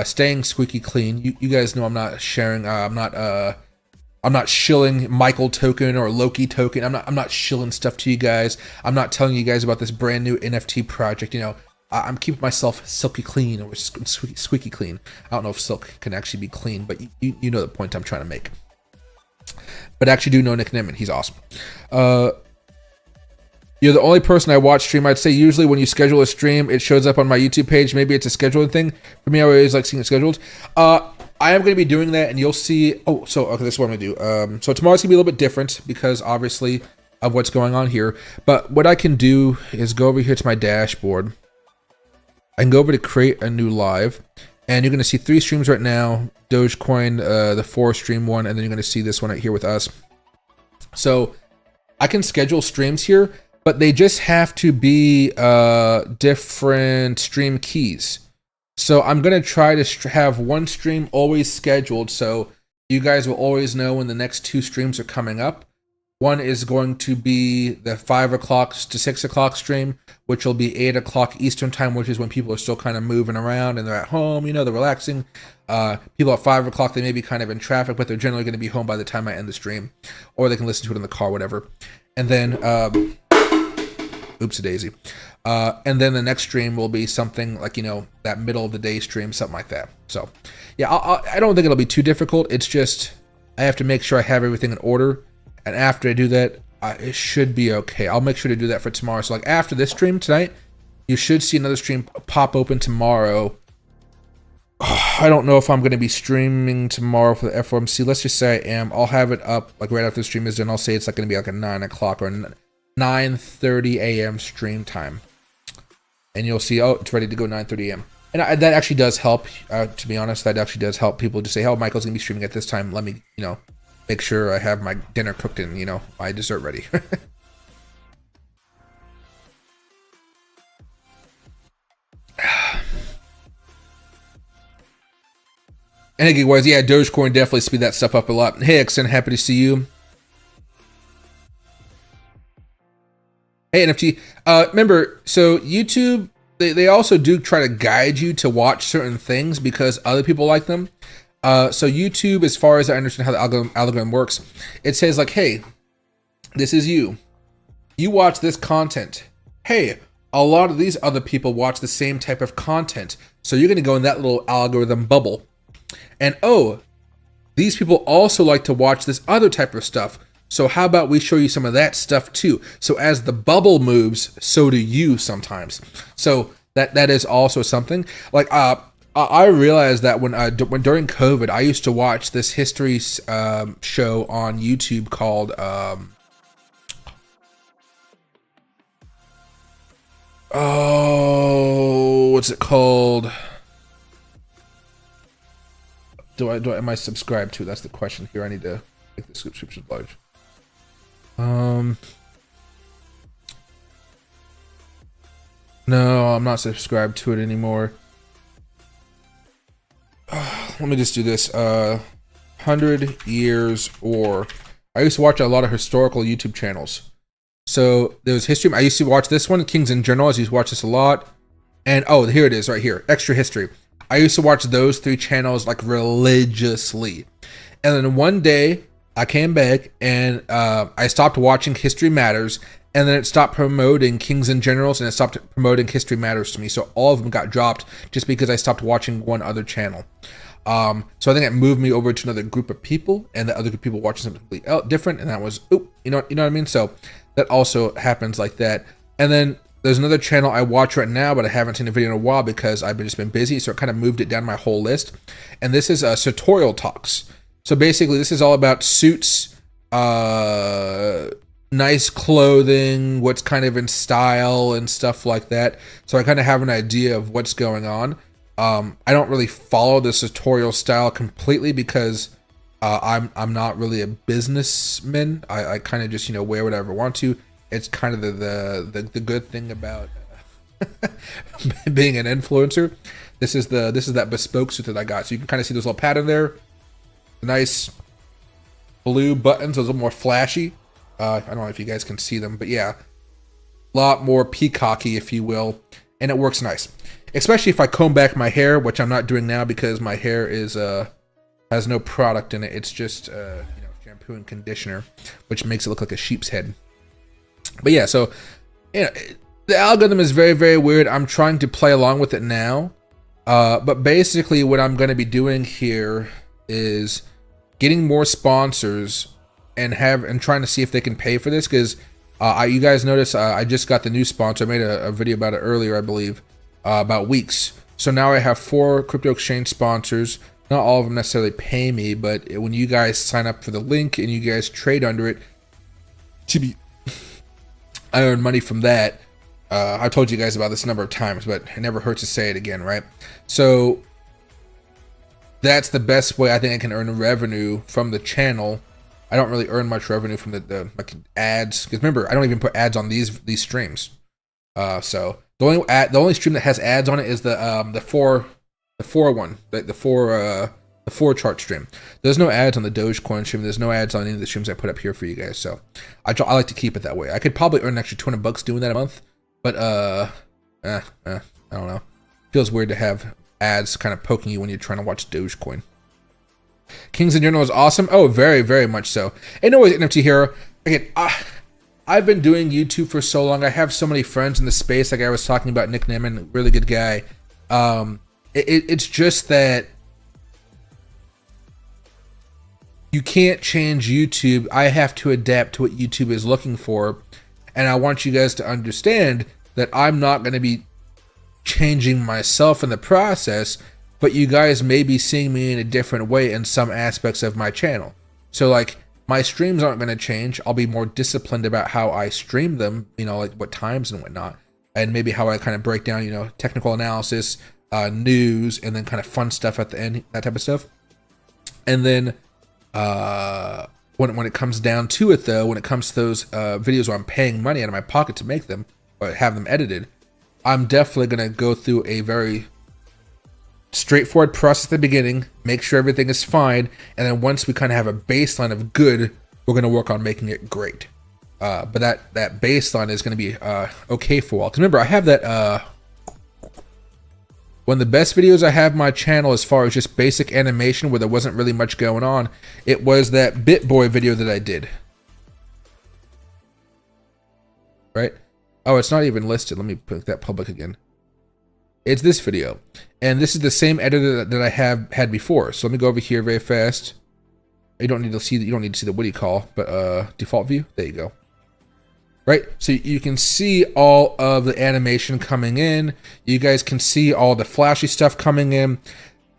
staying squeaky clean. You guys know I'm not sharing. I'm not shilling Michael token or Loki token. I'm not shilling stuff to you guys. I'm not telling you guys about this brand new NFT project. You know, I'm keeping myself silky clean or squeaky clean. I don't know if silk can actually be clean, but you know the point I'm trying to make. But I actually do know Nick Nimmin. He's awesome. You're the only person I watch stream. I'd say usually when you schedule a stream, it shows up on my YouTube page. Maybe it's a scheduling thing. For me, I always like seeing it scheduled. I am going to be doing that, and you'll see. Oh, so okay, this is what I'm going to do. So tomorrow's going to be a little bit different because obviously of what's going on here. But what I can do is go over here to my dashboard. I can go over to create a new live, and you're going to see 3 streams right now. Dogecoin, the 4 stream one, and then you're going to see this one right here with us. So I can schedule streams here, but they just have to be different stream keys. So I'm going to try to have one stream always scheduled, so you guys will always know when the next 2 streams are coming up. One is going to be the 5 o'clock to 6 o'clock stream, which will be 8 o'clock Eastern time, which is when people are still kind of moving around and they're at home, you know, they're relaxing. People at 5 o'clock, they may be kind of in traffic, but they're generally going to be home by the time I end the stream, or they can listen to it in the car, whatever. And then, oopsie-daisy. And then the next stream will be something like, you know, that middle of the day stream, something like that. So, yeah, I don't think it'll be too difficult. It's just I have to make sure I have everything in order. And after I do that, it should be okay. I'll make sure to do that for tomorrow. So, like, after this stream tonight, you should see another stream pop open tomorrow. I don't know if I'm going to be streaming tomorrow for the FOMC. Let's just say I am. I'll have it up, like, right after the stream is done. I'll say it's, like, going to be, like, a 9 o'clock or 9:30 a.m. stream time. And you'll see, oh, it's ready to go 9:30 a.m. And that actually does help, to be honest. That actually does help people to say, oh, Michael's going to be streaming at this time. Let me, you know, make sure I have my dinner cooked and, you know, my dessert ready. And anyways, yeah, Dogecoin definitely speed that stuff up a lot. Hey, Exen, happy to see you. Hey, NFT. Remember, so YouTube, they also do try to guide you to watch certain things because other people like them. So YouTube, as far as I understand how the algorithm works, it says like, hey, this is you. You watch this content. Hey, a lot of these other people watch the same type of content. So you're going to go in that little algorithm bubble. And oh, these people also like to watch this other type of stuff. So how about we show you some of that stuff too? So as the bubble moves, so do you sometimes. So that is also something. Like I realized that when during COVID, I used to watch this history show on YouTube called what's it called? Am I subscribed to? That's the question here. I need to make the subscription large. No, I'm not subscribed to it anymore. Let me just do this. 100 Years Or. I used to watch a lot of historical YouTube channels. So there was history. I used to watch this one, Kings and Generals. I used to watch this a lot. And oh, here it is right here. Extra History. I used to watch those 3 channels like religiously. And then one day I came back and I stopped watching History Matters, and then it stopped promoting Kings and Generals, and it stopped promoting History Matters to me. So all of them got dropped just because I stopped watching one other channel. So I think it moved me over to another group of people, and the other group of people watching something completely different, and that was, you know what I mean? So that also happens like that. And then there's another channel I watch right now, but I haven't seen a video in a while because I've just been busy, so it kind of moved it down my whole list. And this is Sartorial Talks. So basically, this is all about suits, nice clothing, what's kind of in style and stuff like that. So I kind of have an idea of what's going on. I don't really follow the sartorial style completely because I'm not really a businessman. I kind of just, you know, wear whatever I want to. It's kind of the good thing about being an influencer. This is that bespoke suit that I got. So you can kind of see this little pattern there. Nice blue buttons, a little more flashy. I don't know if you guys can see them, but yeah, a lot more peacocky, if you will, and it works nice. Especially if I comb back my hair, which I'm not doing now because my hair is has no product in it. It's just you know, shampoo and conditioner, which makes it look like a sheep's head. But yeah, so you know, the algorithm is very, very weird. I'm trying to play along with it now, but basically what I'm going to be doing here is getting more sponsors and trying to see if they can pay for this, because you guys notice I just got the new sponsor. I made a video about it earlier, I believe, about weeks. So now I have 4 crypto exchange sponsors. Not all of them necessarily pay me, but when you guys sign up for the link and you guys trade under it, I earn money from that. I told you guys about this a number of times, but it never hurts to say it again, right? So that's the best way I think I can earn revenue from the channel. I don't really earn much revenue from the like ads, because remember, I don't even put ads on these streams. So the only stream that has ads on it is the four chart stream. There's no ads on the Dogecoin stream. There's no ads on any of the streams I put up here for you guys. So I like to keep it that way. I could probably earn an extra $200 doing that a month, but I don't know. Feels weird to have ads kind of poking you when you're trying to watch Dogecoin. Kings in General is awesome. Oh, very, very much so. And always NFT Hero. Again, I've been doing YouTube for so long. I have so many friends in the space. Like I was talking about Nick Nimmin, really good guy. It's just that you can't change YouTube. I have to adapt to what YouTube is looking for. And I want you guys to understand that I'm not going to be changing myself in the process, but you guys may be seeing me in a different way in some aspects of my channel. So like my streams aren't going to change. I'll be more disciplined about how I stream them, you know, like what times and whatnot, and maybe how I kind of break down, you know, technical analysis, news, and then kind of fun stuff at the end, that type of stuff. And then when it comes down to it, though, when it comes to those videos where I'm paying money out of my pocket to make them or have them edited, I'm definitely going to go through a very straightforward process at the beginning, make sure everything is fine, and then once we kind of have a baseline of good, we're going to work on making it great. But that baseline is going to be okay for a while. Because remember, I have that one of the best videos I have on my channel as far as just basic animation where there wasn't really much going on, it was that BitBoy video that I did. Right? Oh, it's not even listed. Let me put that public again. It's this video. And this is the same editor that I have had before. So let me go over here very fast. You don't need to see the what do you call, but default view. There you go. Right? So you can see all of the animation coming in. You guys can see all the flashy stuff coming in.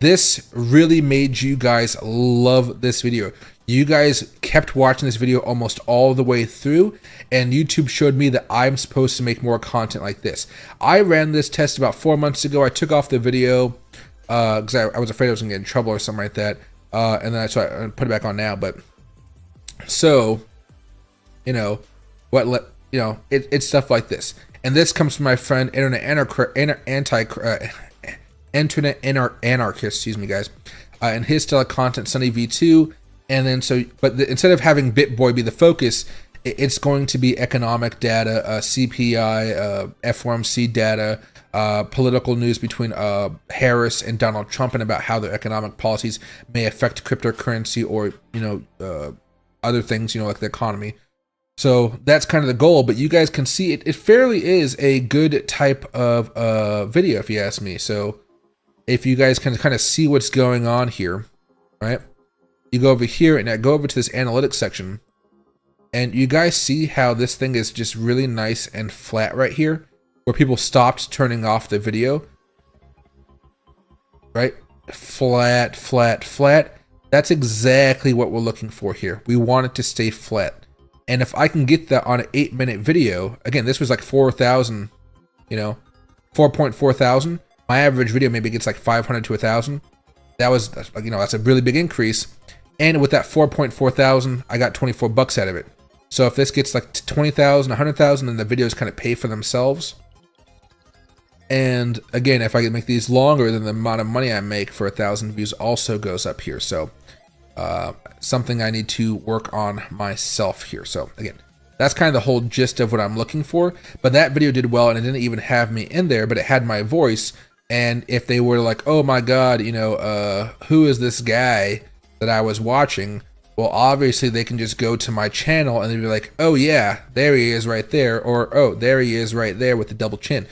This really made you guys love this video. You guys kept watching this video almost all the way through, and YouTube showed me that I'm supposed to make more content like this. I ran this test about 4 months ago. I took off the video because I was afraid I was gonna get in trouble or something like that, and then so I put it back on now. But so, you know, it's stuff like this, and this comes from my friend Internet Anarchist, excuse me, guys, and his style of content, Sunny V2. And then instead of having BitBoy be the focus, it's going to be economic data, CPI, FOMC data, political news between Harris and Donald Trump, and about how their economic policies may affect cryptocurrency or, you know, other things, you know, like the economy. So that's kind of the goal, but you guys can see it fairly is a good type of video, if you ask me. So if you guys can kind of see what's going on here, right? You go over here and I go over to this analytics section, and you guys see how this thing is just really nice and flat right here, where people stopped turning off the video, right? Flat, flat, flat. That's exactly what we're looking for here. We want it to stay flat. And if I can get that on an 8-minute video, again, this was like 4,000, you know, 4.4 thousand. My average video maybe gets like 500 to 1,000. That was, you know, that's a really big increase. And with that 4.4 thousand, I got $24 out of it. So if this gets like 20,000, 100,000, then the videos kind of pay for themselves. And again, if I can make these longer, then the amount of money I make for 1,000 views also goes up here. So something I need to work on myself here. So again, that's kind of the whole gist of what I'm looking for. But that video did well, and it didn't even have me in there, but it had my voice. And if they were like, oh my God, you know, who is this guy that I was watching? Well, obviously they can just go to my channel and they'd be like, oh yeah, there he is right there. Or, oh, there he is right there with the double chin.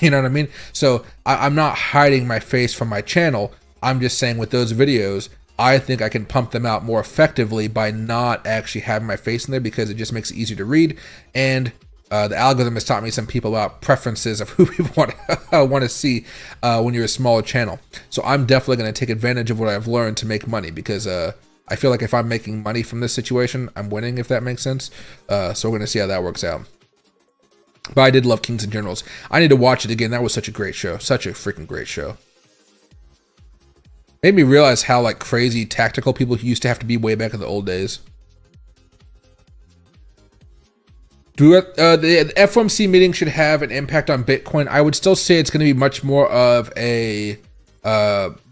You know what I mean? So I'm not hiding my face from my channel. I'm just saying with those videos, I think I can pump them out more effectively by not actually having my face in there, because it just makes it easier to read. And the algorithm has taught me some people about preferences of who people want to see when you're a smaller channel. So I'm definitely going to take advantage of what I've learned to make money, because I feel like if I'm making money from this situation, I'm winning, if that makes sense. So we're going to see how that works out. But I did love Kings and Generals. I need to watch it again. That was such a great show. Such a freaking great show. Made me realize how like crazy tactical people used to have to be way back in the old days. The FOMC meeting should have an impact on Bitcoin. I would still say it's going to be much more of a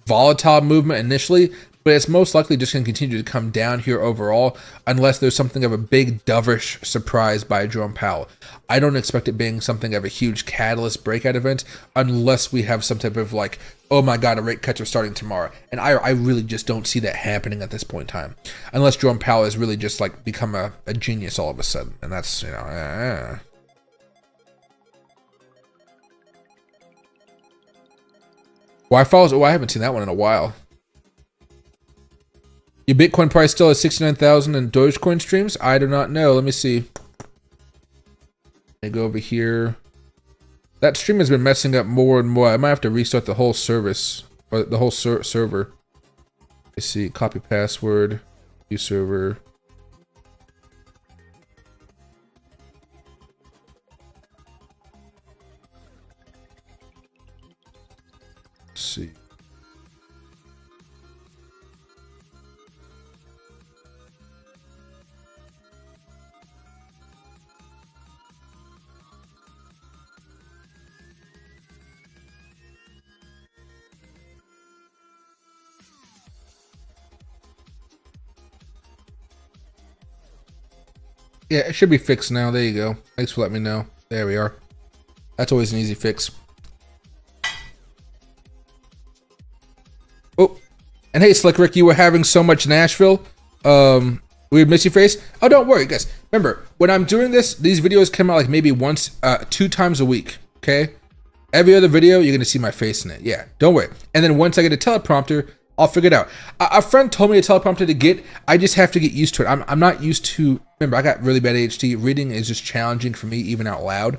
volatile movement initially, but it's most likely just going to continue to come down here overall unless there's something of a big dovish surprise by Jerome Powell. I don't expect it being something of a huge catalyst breakout event unless we have some type of like, oh my God, a rate cuts are starting tomorrow. And I really just don't see that happening at this point in time. Unless Jerome Powell has really just like become a genius all of a sudden. And that's, you know, Why follows? Oh, I haven't seen that one in a while. Your Bitcoin price still has 69,000 in Dogecoin streams? I do not know. Let me see. I go over here. That stream has been messing up more and more. I might have to restart the whole service or the whole server. I see. Copy password. New server. Let's see. Yeah, it should be fixed now. There you go. Thanks for letting me know. There we are. That's always an easy fix. Oh, and hey, Slick Rick, you were having so much Nashville. Weird missy face. Oh, don't worry, guys. Remember, when I'm doing this, these videos come out like maybe once, 2 times a week. Okay. Every other video, you're gonna see my face in it. Yeah, don't worry. And then once I get a teleprompter, I'll figure it out. A friend told me a teleprompter to get. I just have to get used to it. I'm not used to. Remember, I got really bad ADHD. Reading is just challenging for me, even out loud.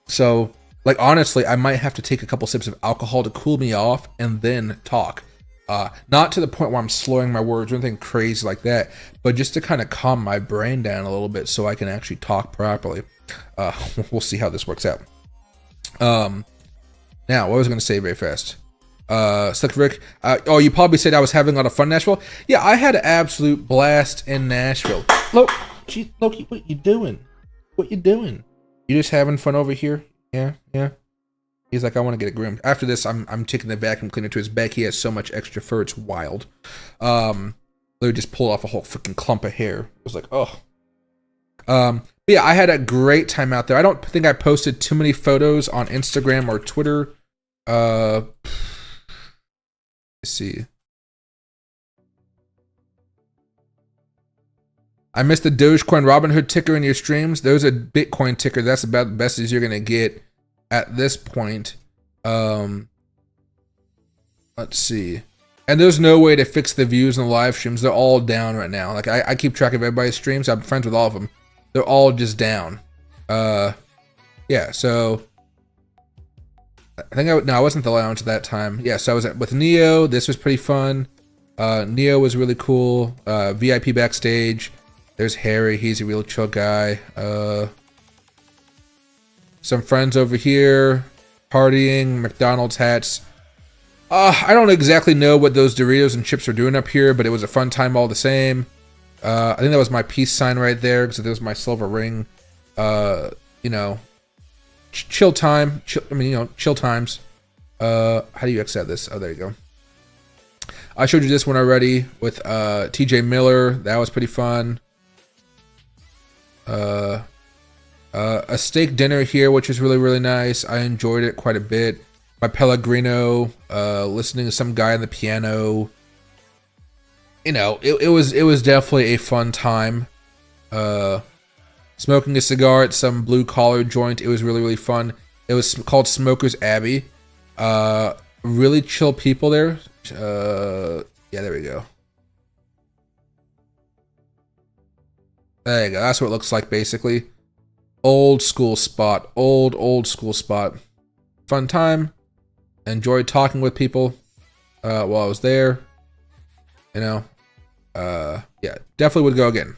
So like honestly, I might have to take a couple sips of alcohol to cool me off and then talk. Not to the point where I'm slurring my words or anything crazy like that, but just to kind of calm my brain down a little bit so I can actually talk properly. We'll see how this works out. Now, what was I going to say very fast? Slick Rick, oh, you probably said I was having a lot of fun in Nashville. Yeah, I had an absolute blast in Nashville. Loki, what you doing? What you doing? You just having fun over here? Yeah. He's like, I want to get it groomed. After this, I'm taking the vacuum cleaner to his back. He has so much extra fur, it's wild. Literally just pulled off a whole freaking clump of hair. I was like, oh. But yeah, I had a great time out there. I don't think I posted too many photos on Instagram or Twitter. Let's see. I missed the Dogecoin Robinhood ticker in your streams. There's a Bitcoin ticker. That's about the best as you're gonna get at this point. Let's see. And there's no way to fix the views in the live streams. They're all down right now. Like I keep track of everybody's streams. I'm friends with all of them. They're all just down. Yeah. So I think I wasn't the lounge at that time. Yeah. So I was with Neo. This was pretty fun. Neo was really cool. VIP backstage. There's Harry. He's a real chill guy. Some friends over here partying, McDonald's hats. I don't exactly know what those Doritos and chips are doing up here, but it was a fun time all the same. I think that was my peace sign right there because there was my silver ring. You know, chill time. Chill times. How do you exit this? Oh, there you go. I showed you this one already with TJ Miller. That was pretty fun. A steak dinner here, which was really, really nice. I enjoyed it quite a bit. My Pellegrino, listening to some guy on the piano. You know, it was definitely a fun time. Smoking a cigar at some blue collar joint. It was really, really fun. It was called Smoker's Abbey. Really chill people there. Yeah, there we go. There you go. That's what it looks like, basically. Old school spot. Old school spot. Fun time. Enjoyed talking with people while I was there. You know. Yeah, definitely would go again.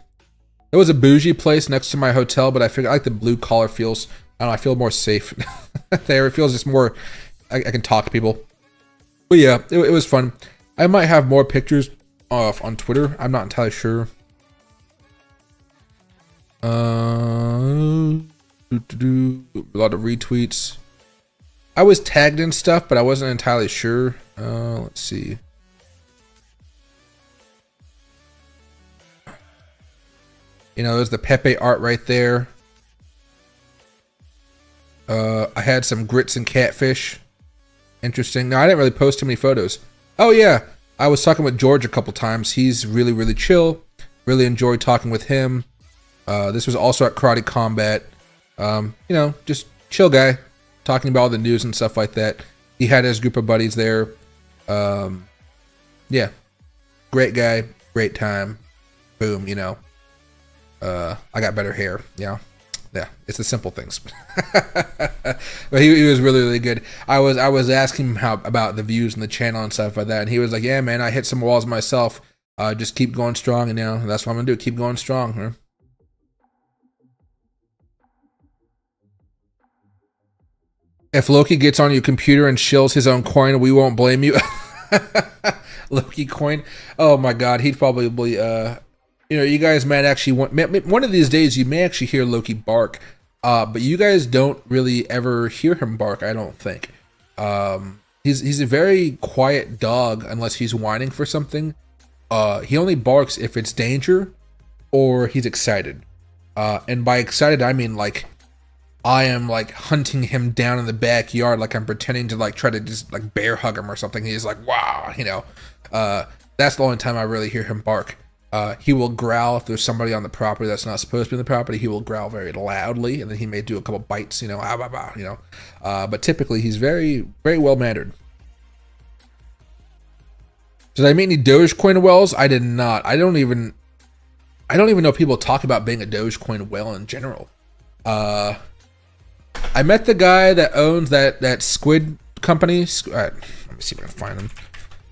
It was a bougie place next to my hotel, but I figured I like the blue collar feels. I don't know, I feel more safe there. It feels just more, I can talk to people. But yeah, it was fun. I might have more pictures on Twitter. I'm not entirely sure. A lot of retweets. I was tagged in stuff, but I wasn't entirely sure. Let's see. You know, there's the Pepe art right there. I had some grits and catfish. Interesting. No, I didn't really post too many photos. Oh yeah, I was talking with George a couple times. He's really, really chill. Really enjoyed talking with him. This was also at Karate Combat. You know, just chill guy, talking about all the news and stuff like that. He had his group of buddies there. Yeah, great guy, great time. Boom, you know. I got better hair, you know. Yeah, it's the simple things. But he was really, really good. I was asking him about the views and the channel and stuff like that, and he was like, "Yeah, man, I hit some walls myself. Just keep going strong, and you know that's what I'm gonna do. Keep going strong." Huh? If Loki gets on your computer and shills his own coin, we won't blame you. Loki coin. Oh my God, he'd probably you know, you guys might actually one of these days you may actually hear Loki bark, but you guys don't really ever hear him bark. I don't think. He's a very quiet dog unless he's whining for something. He only barks if it's danger or he's excited. And by excited, I mean like I am like hunting him down in the backyard, like I'm pretending to like try to just like bear hug him or something. He's like, wow, you know. That's the only time I really hear him bark. He will growl if there's somebody on the property that's not supposed to be on the property. He will growl very loudly, and then he may do a couple bites, you know, you know. But typically, he's very, very well mannered. Did I meet any Dogecoin whales? I did not. I don't even know people talk about being a Dogecoin whale in general. I met the guy that owns that squid company. Let me see if I can find him.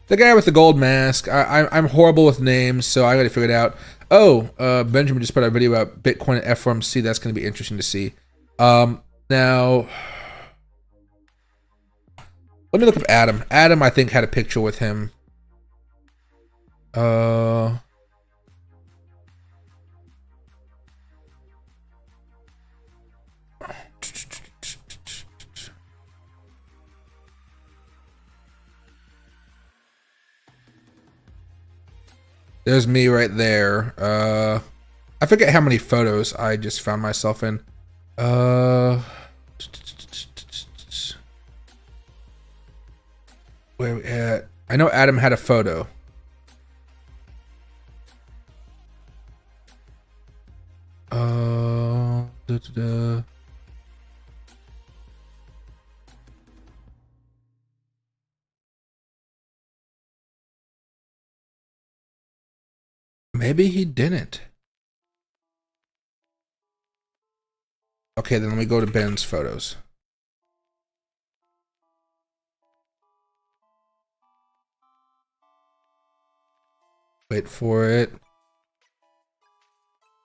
The guy with the gold mask. I'm horrible with names, so I got to figure it out. Oh, Benjamin just put out a video about Bitcoin at FOMC. That's going to be interesting to see. Now, let me look up Adam. Adam, I think, had a picture with him. There's me right there. I forget how many photos I just found myself in. Where we at? I know Adam had a photo. Maybe he didn't. Okay, then let me go to Ben's photos. Wait for it.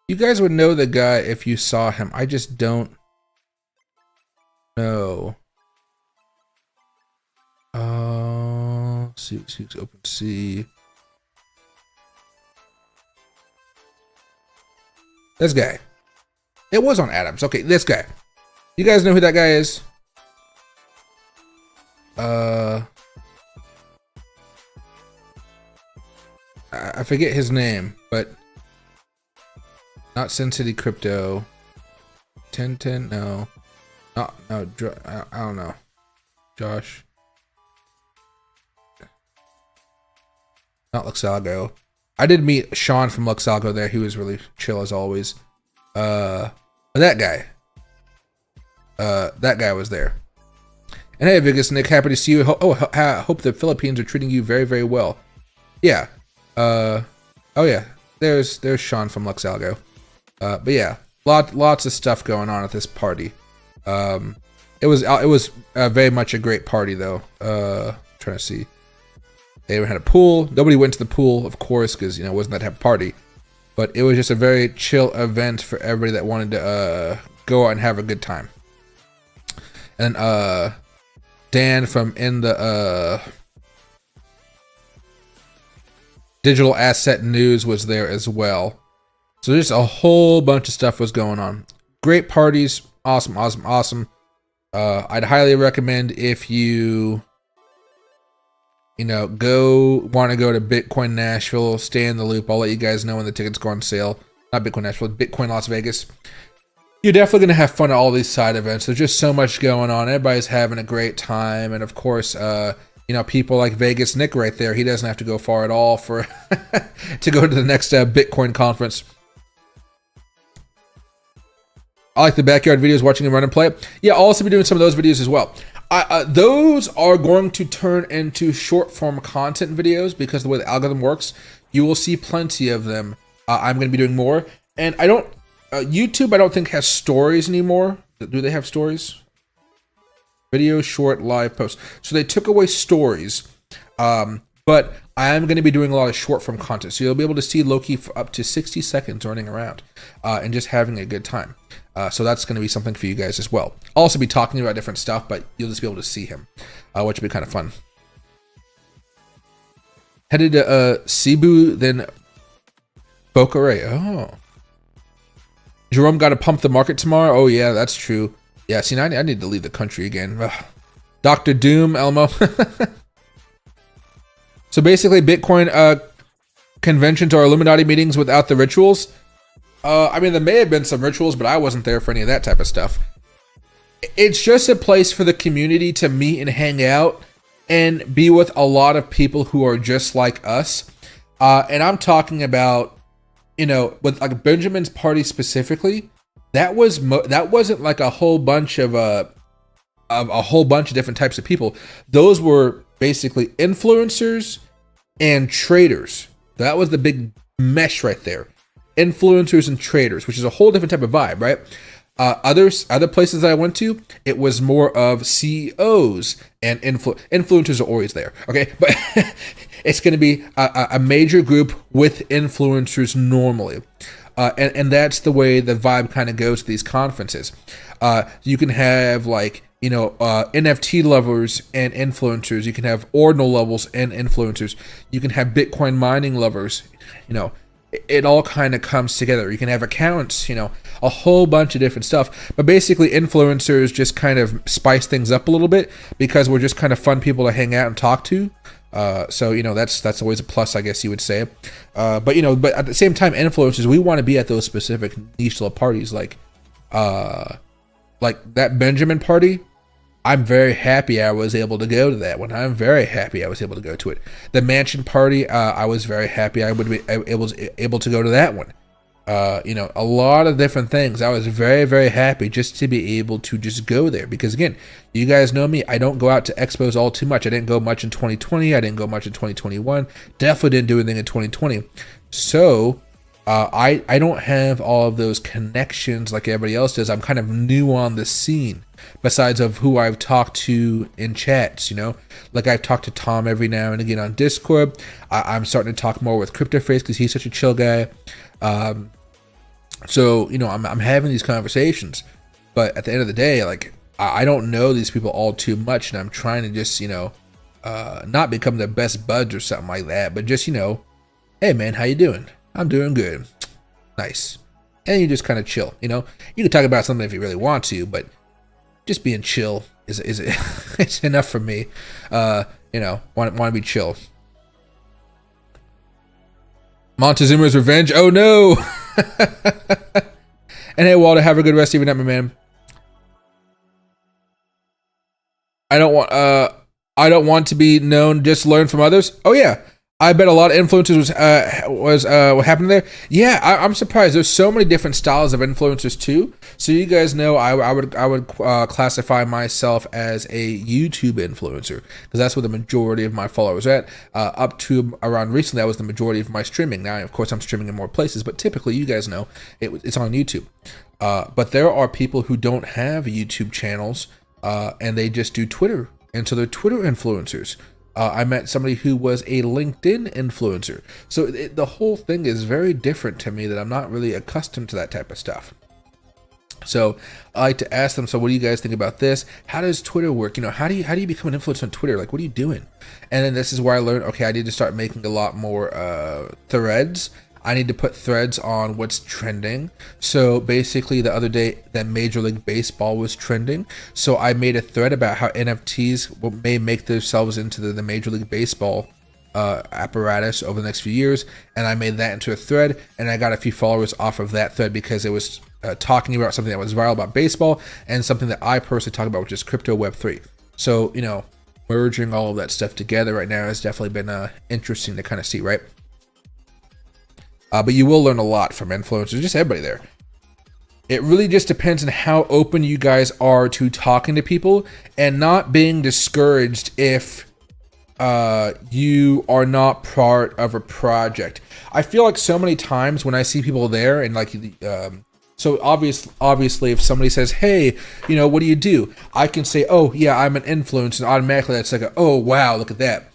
You guys would know the guy if you saw him. I just don't know. See, open C. This guy. It was on Adams. Okay, this guy. You guys know who that guy is? I forget his name, but not Sin City Crypto. 1010, no. No, I don't know. Josh. Not Luxalgo. I did meet Sean from Luxalgo there. He was really chill as always. But that guy was there. And hey, Vegas Nick, happy to see you. Hope the Philippines are treating you very, very well. Yeah. Oh yeah. There's Sean from Luxalgo. But yeah, lots of stuff going on at this party. It was very much a great party though. Trying to see. They had a pool. Nobody went to the pool, of course, because, you know, it wasn't that type of party. But it was just a very chill event for everybody that wanted to go out and have a good time. And Dan from in the Digital Asset News was there as well. So there's a whole bunch of stuff was going on. Great parties. Awesome, awesome, awesome. I'd highly recommend if you want to go to Bitcoin Nashville, stay in the loop. I'll let you guys know when the tickets go on sale. Not Bitcoin Nashville, Bitcoin Las Vegas. You're definitely going to have fun at all these side events. There's just so much going on. Everybody's having a great time. And of course, people like Vegas Nick right there, he doesn't have to go far at all for to go to the next Bitcoin conference. I like the backyard videos, watching him run and play. Yeah, I'll also be doing some of those videos as well. Those are going to turn into short form content videos because the way the algorithm works, you will see plenty of them. I'm going to be doing more. And YouTube, I don't think has stories anymore. Do they have stories? Video, short, live, post. So they took away stories. But I am going to be doing a lot of short form content. So you'll be able to see Loki for up to 60 seconds running around and just having a good time. So that's going to be something for you guys as well. I'll also be talking about different stuff, but you'll just be able to see him, which will be kind of fun. Headed to Cebu, then Boca Raton. Oh. Jerome got to pump the market tomorrow. Oh, yeah, that's true. Yeah, see, I need to leave the country again. Ugh. Dr. Doom, Elmo. So basically, Bitcoin conventions are Illuminati meetings without the rituals. There may have been some rituals, but I wasn't there for any of that type of stuff. It's just a place for the community to meet and hang out and be with a lot of people who are just like us. And I'm talking about, with like Benjamin's party specifically, that wasn't like a whole bunch of different types of people. Those were basically influencers and traders. That was the big mesh right there. Influencers and traders, which is a whole different type of vibe, right? Other places that I went to, it was more of CEOs and influencers are always there, okay? But it's going to be a major group with influencers normally. And that's the way the vibe kind of goes to these conferences. You can have NFT lovers and influencers. You can have ordinal levels and influencers. You can have Bitcoin mining lovers. It all kind of comes together. You can have accounts, a whole bunch of different stuff. But basically, influencers just kind of spice things up a little bit because we're just kind of fun people to hang out and talk to. So that's always a plus, I guess you would say. But at the same time, influencers, we want to be at those specific niche little parties, like that Benjamin party. I'm very happy I was able to go to that one. I'm very happy I was able to go to it. The mansion party, I was very happy I would be able to go to that one. A lot of different things. I was very, very happy just to be able to just go there. Because again, you guys know me, I don't go out to expos all too much. I didn't go much in 2020. I didn't go much in 2021. Definitely didn't do anything in 2020. So I don't have all of those connections like everybody else does. I'm kind of new on the scene. Besides of who I've talked to in chats, like I've talked to Tom every now and again on Discord. I'm starting to talk more with CryptoFace because he's such a chill guy. So I'm having these conversations, but at the end of the day, like I don't know these people all too much, and I'm trying to just not become the best buds or something like that, but just hey man, how you doing? I'm doing good. Nice. And you just kind of chill. You can talk about something if you really want to, but just being chill is it's enough for me. Want to be chill. Montezuma's revenge. Oh no. And hey Walter, have a good rest of your night, my man. I don't want to be known, just learn from others. Oh yeah. I bet a lot of influencers was what happened there. Yeah, I'm surprised. There's so many different styles of influencers too. So you guys know I would classify myself as a YouTube influencer because that's where the majority of my followers are at. Up to around recently, that was the majority of my streaming. Now, of course, I'm streaming in more places, but typically, you guys know it's on YouTube. But there are people who don't have YouTube channels and they just do Twitter, and so they're Twitter influencers. I met somebody who was a LinkedIn influencer. So the whole thing is very different to me that I'm not really accustomed to that type of stuff. So I like to ask them, so what do you guys think about this? How does Twitter work? How do you become an influencer on Twitter? Like, what are you doing? And then this is where I learned, okay, I need to start making a lot more threads. I need to put threads on what's trending. So basically the other day that Major League Baseball was trending. So I made a thread about how NFTs may make themselves into the Major League Baseball apparatus over the next few years, and I made that into a thread, and I got a few followers off of that thread because it was talking about something that was viral about baseball and something that I personally talk about, which is crypto Web3. So, you know, merging all of that stuff together right now has definitely been interesting to kind of see, right? But you will learn a lot from influencers, just everybody there. It really just depends on how open you guys are to talking to people and not being discouraged if you are not part of a project. I feel like so many times when I see people there and like so obviously if somebody says, hey, you know, what do you do? I can say, oh yeah, I'm an influencer, and automatically that's like, oh wow, look at that.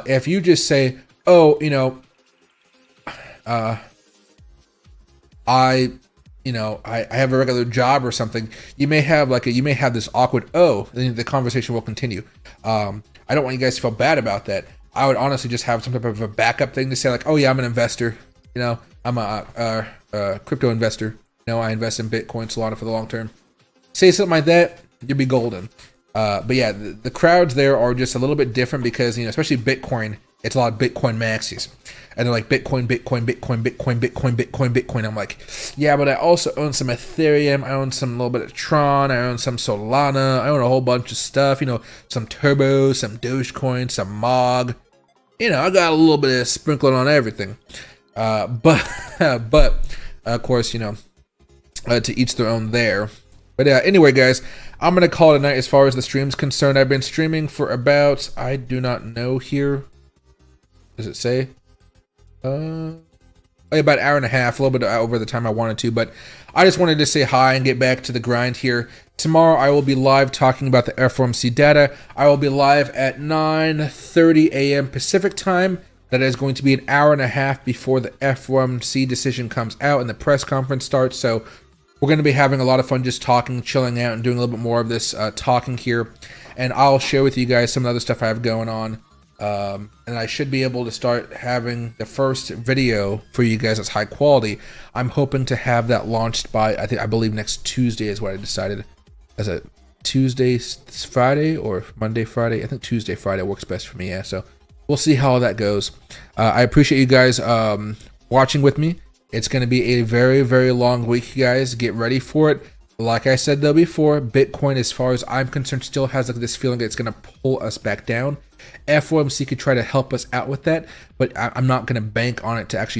If you just say, oh, you know, I have a regular job or something, you may have this awkward, oh, then the conversation will continue. I don't want you guys to feel bad about that. I would honestly just have some type of a backup thing to say, like, oh yeah, I'm an investor. You know, I'm a crypto investor. You know, I invest in Bitcoin, Solana for the long term. Say something like that, you'll be golden. But yeah, the crowds there are just a little bit different because, you know, especially Bitcoin, it's a lot of Bitcoin maxis. And they're like, Bitcoin, Bitcoin, Bitcoin, Bitcoin, Bitcoin, Bitcoin, Bitcoin. I'm like, yeah, but I also own some Ethereum. I own some little bit of Tron. I own some Solana. I own a whole bunch of stuff. You know, some Turbo, some Dogecoin, some MOG. You know, I got a little bit of sprinkling on everything. But of course, you know, to each their own there. But anyway, guys, I'm going to call it a night as far as the stream's concerned. I've been streaming for about, I do not know here. Does it say? About an hour and a half, a little bit over the time I wanted to, but I just wanted to say hi and get back to the grind here. Tomorrow I will be live talking about the FOMC data. I will be live at 9:30 a.m. Pacific time. That is going to be an hour and a half before the FOMC decision comes out and the press conference starts. So we're going to be having a lot of fun just talking, chilling out, and doing a little bit more of this talking here. And I'll share with you guys some of the other stuff I have going on. And I should be able to start having the first video for you guys that's high quality. I'm hoping to have that launched by, I believe next Tuesday is what I decided. As a Tuesday, Friday, or Monday, Friday? I think Tuesday, Friday works best for me, yeah. So we'll see how that goes. I appreciate you guys watching with me. It's going to be a very, very long week, guys. Get ready for it. Like I said though before, Bitcoin, as far as I'm concerned, still has like this feeling that it's going to pull us back down. FOMC could try to help us out with that, but I'm not going to bank on it to actually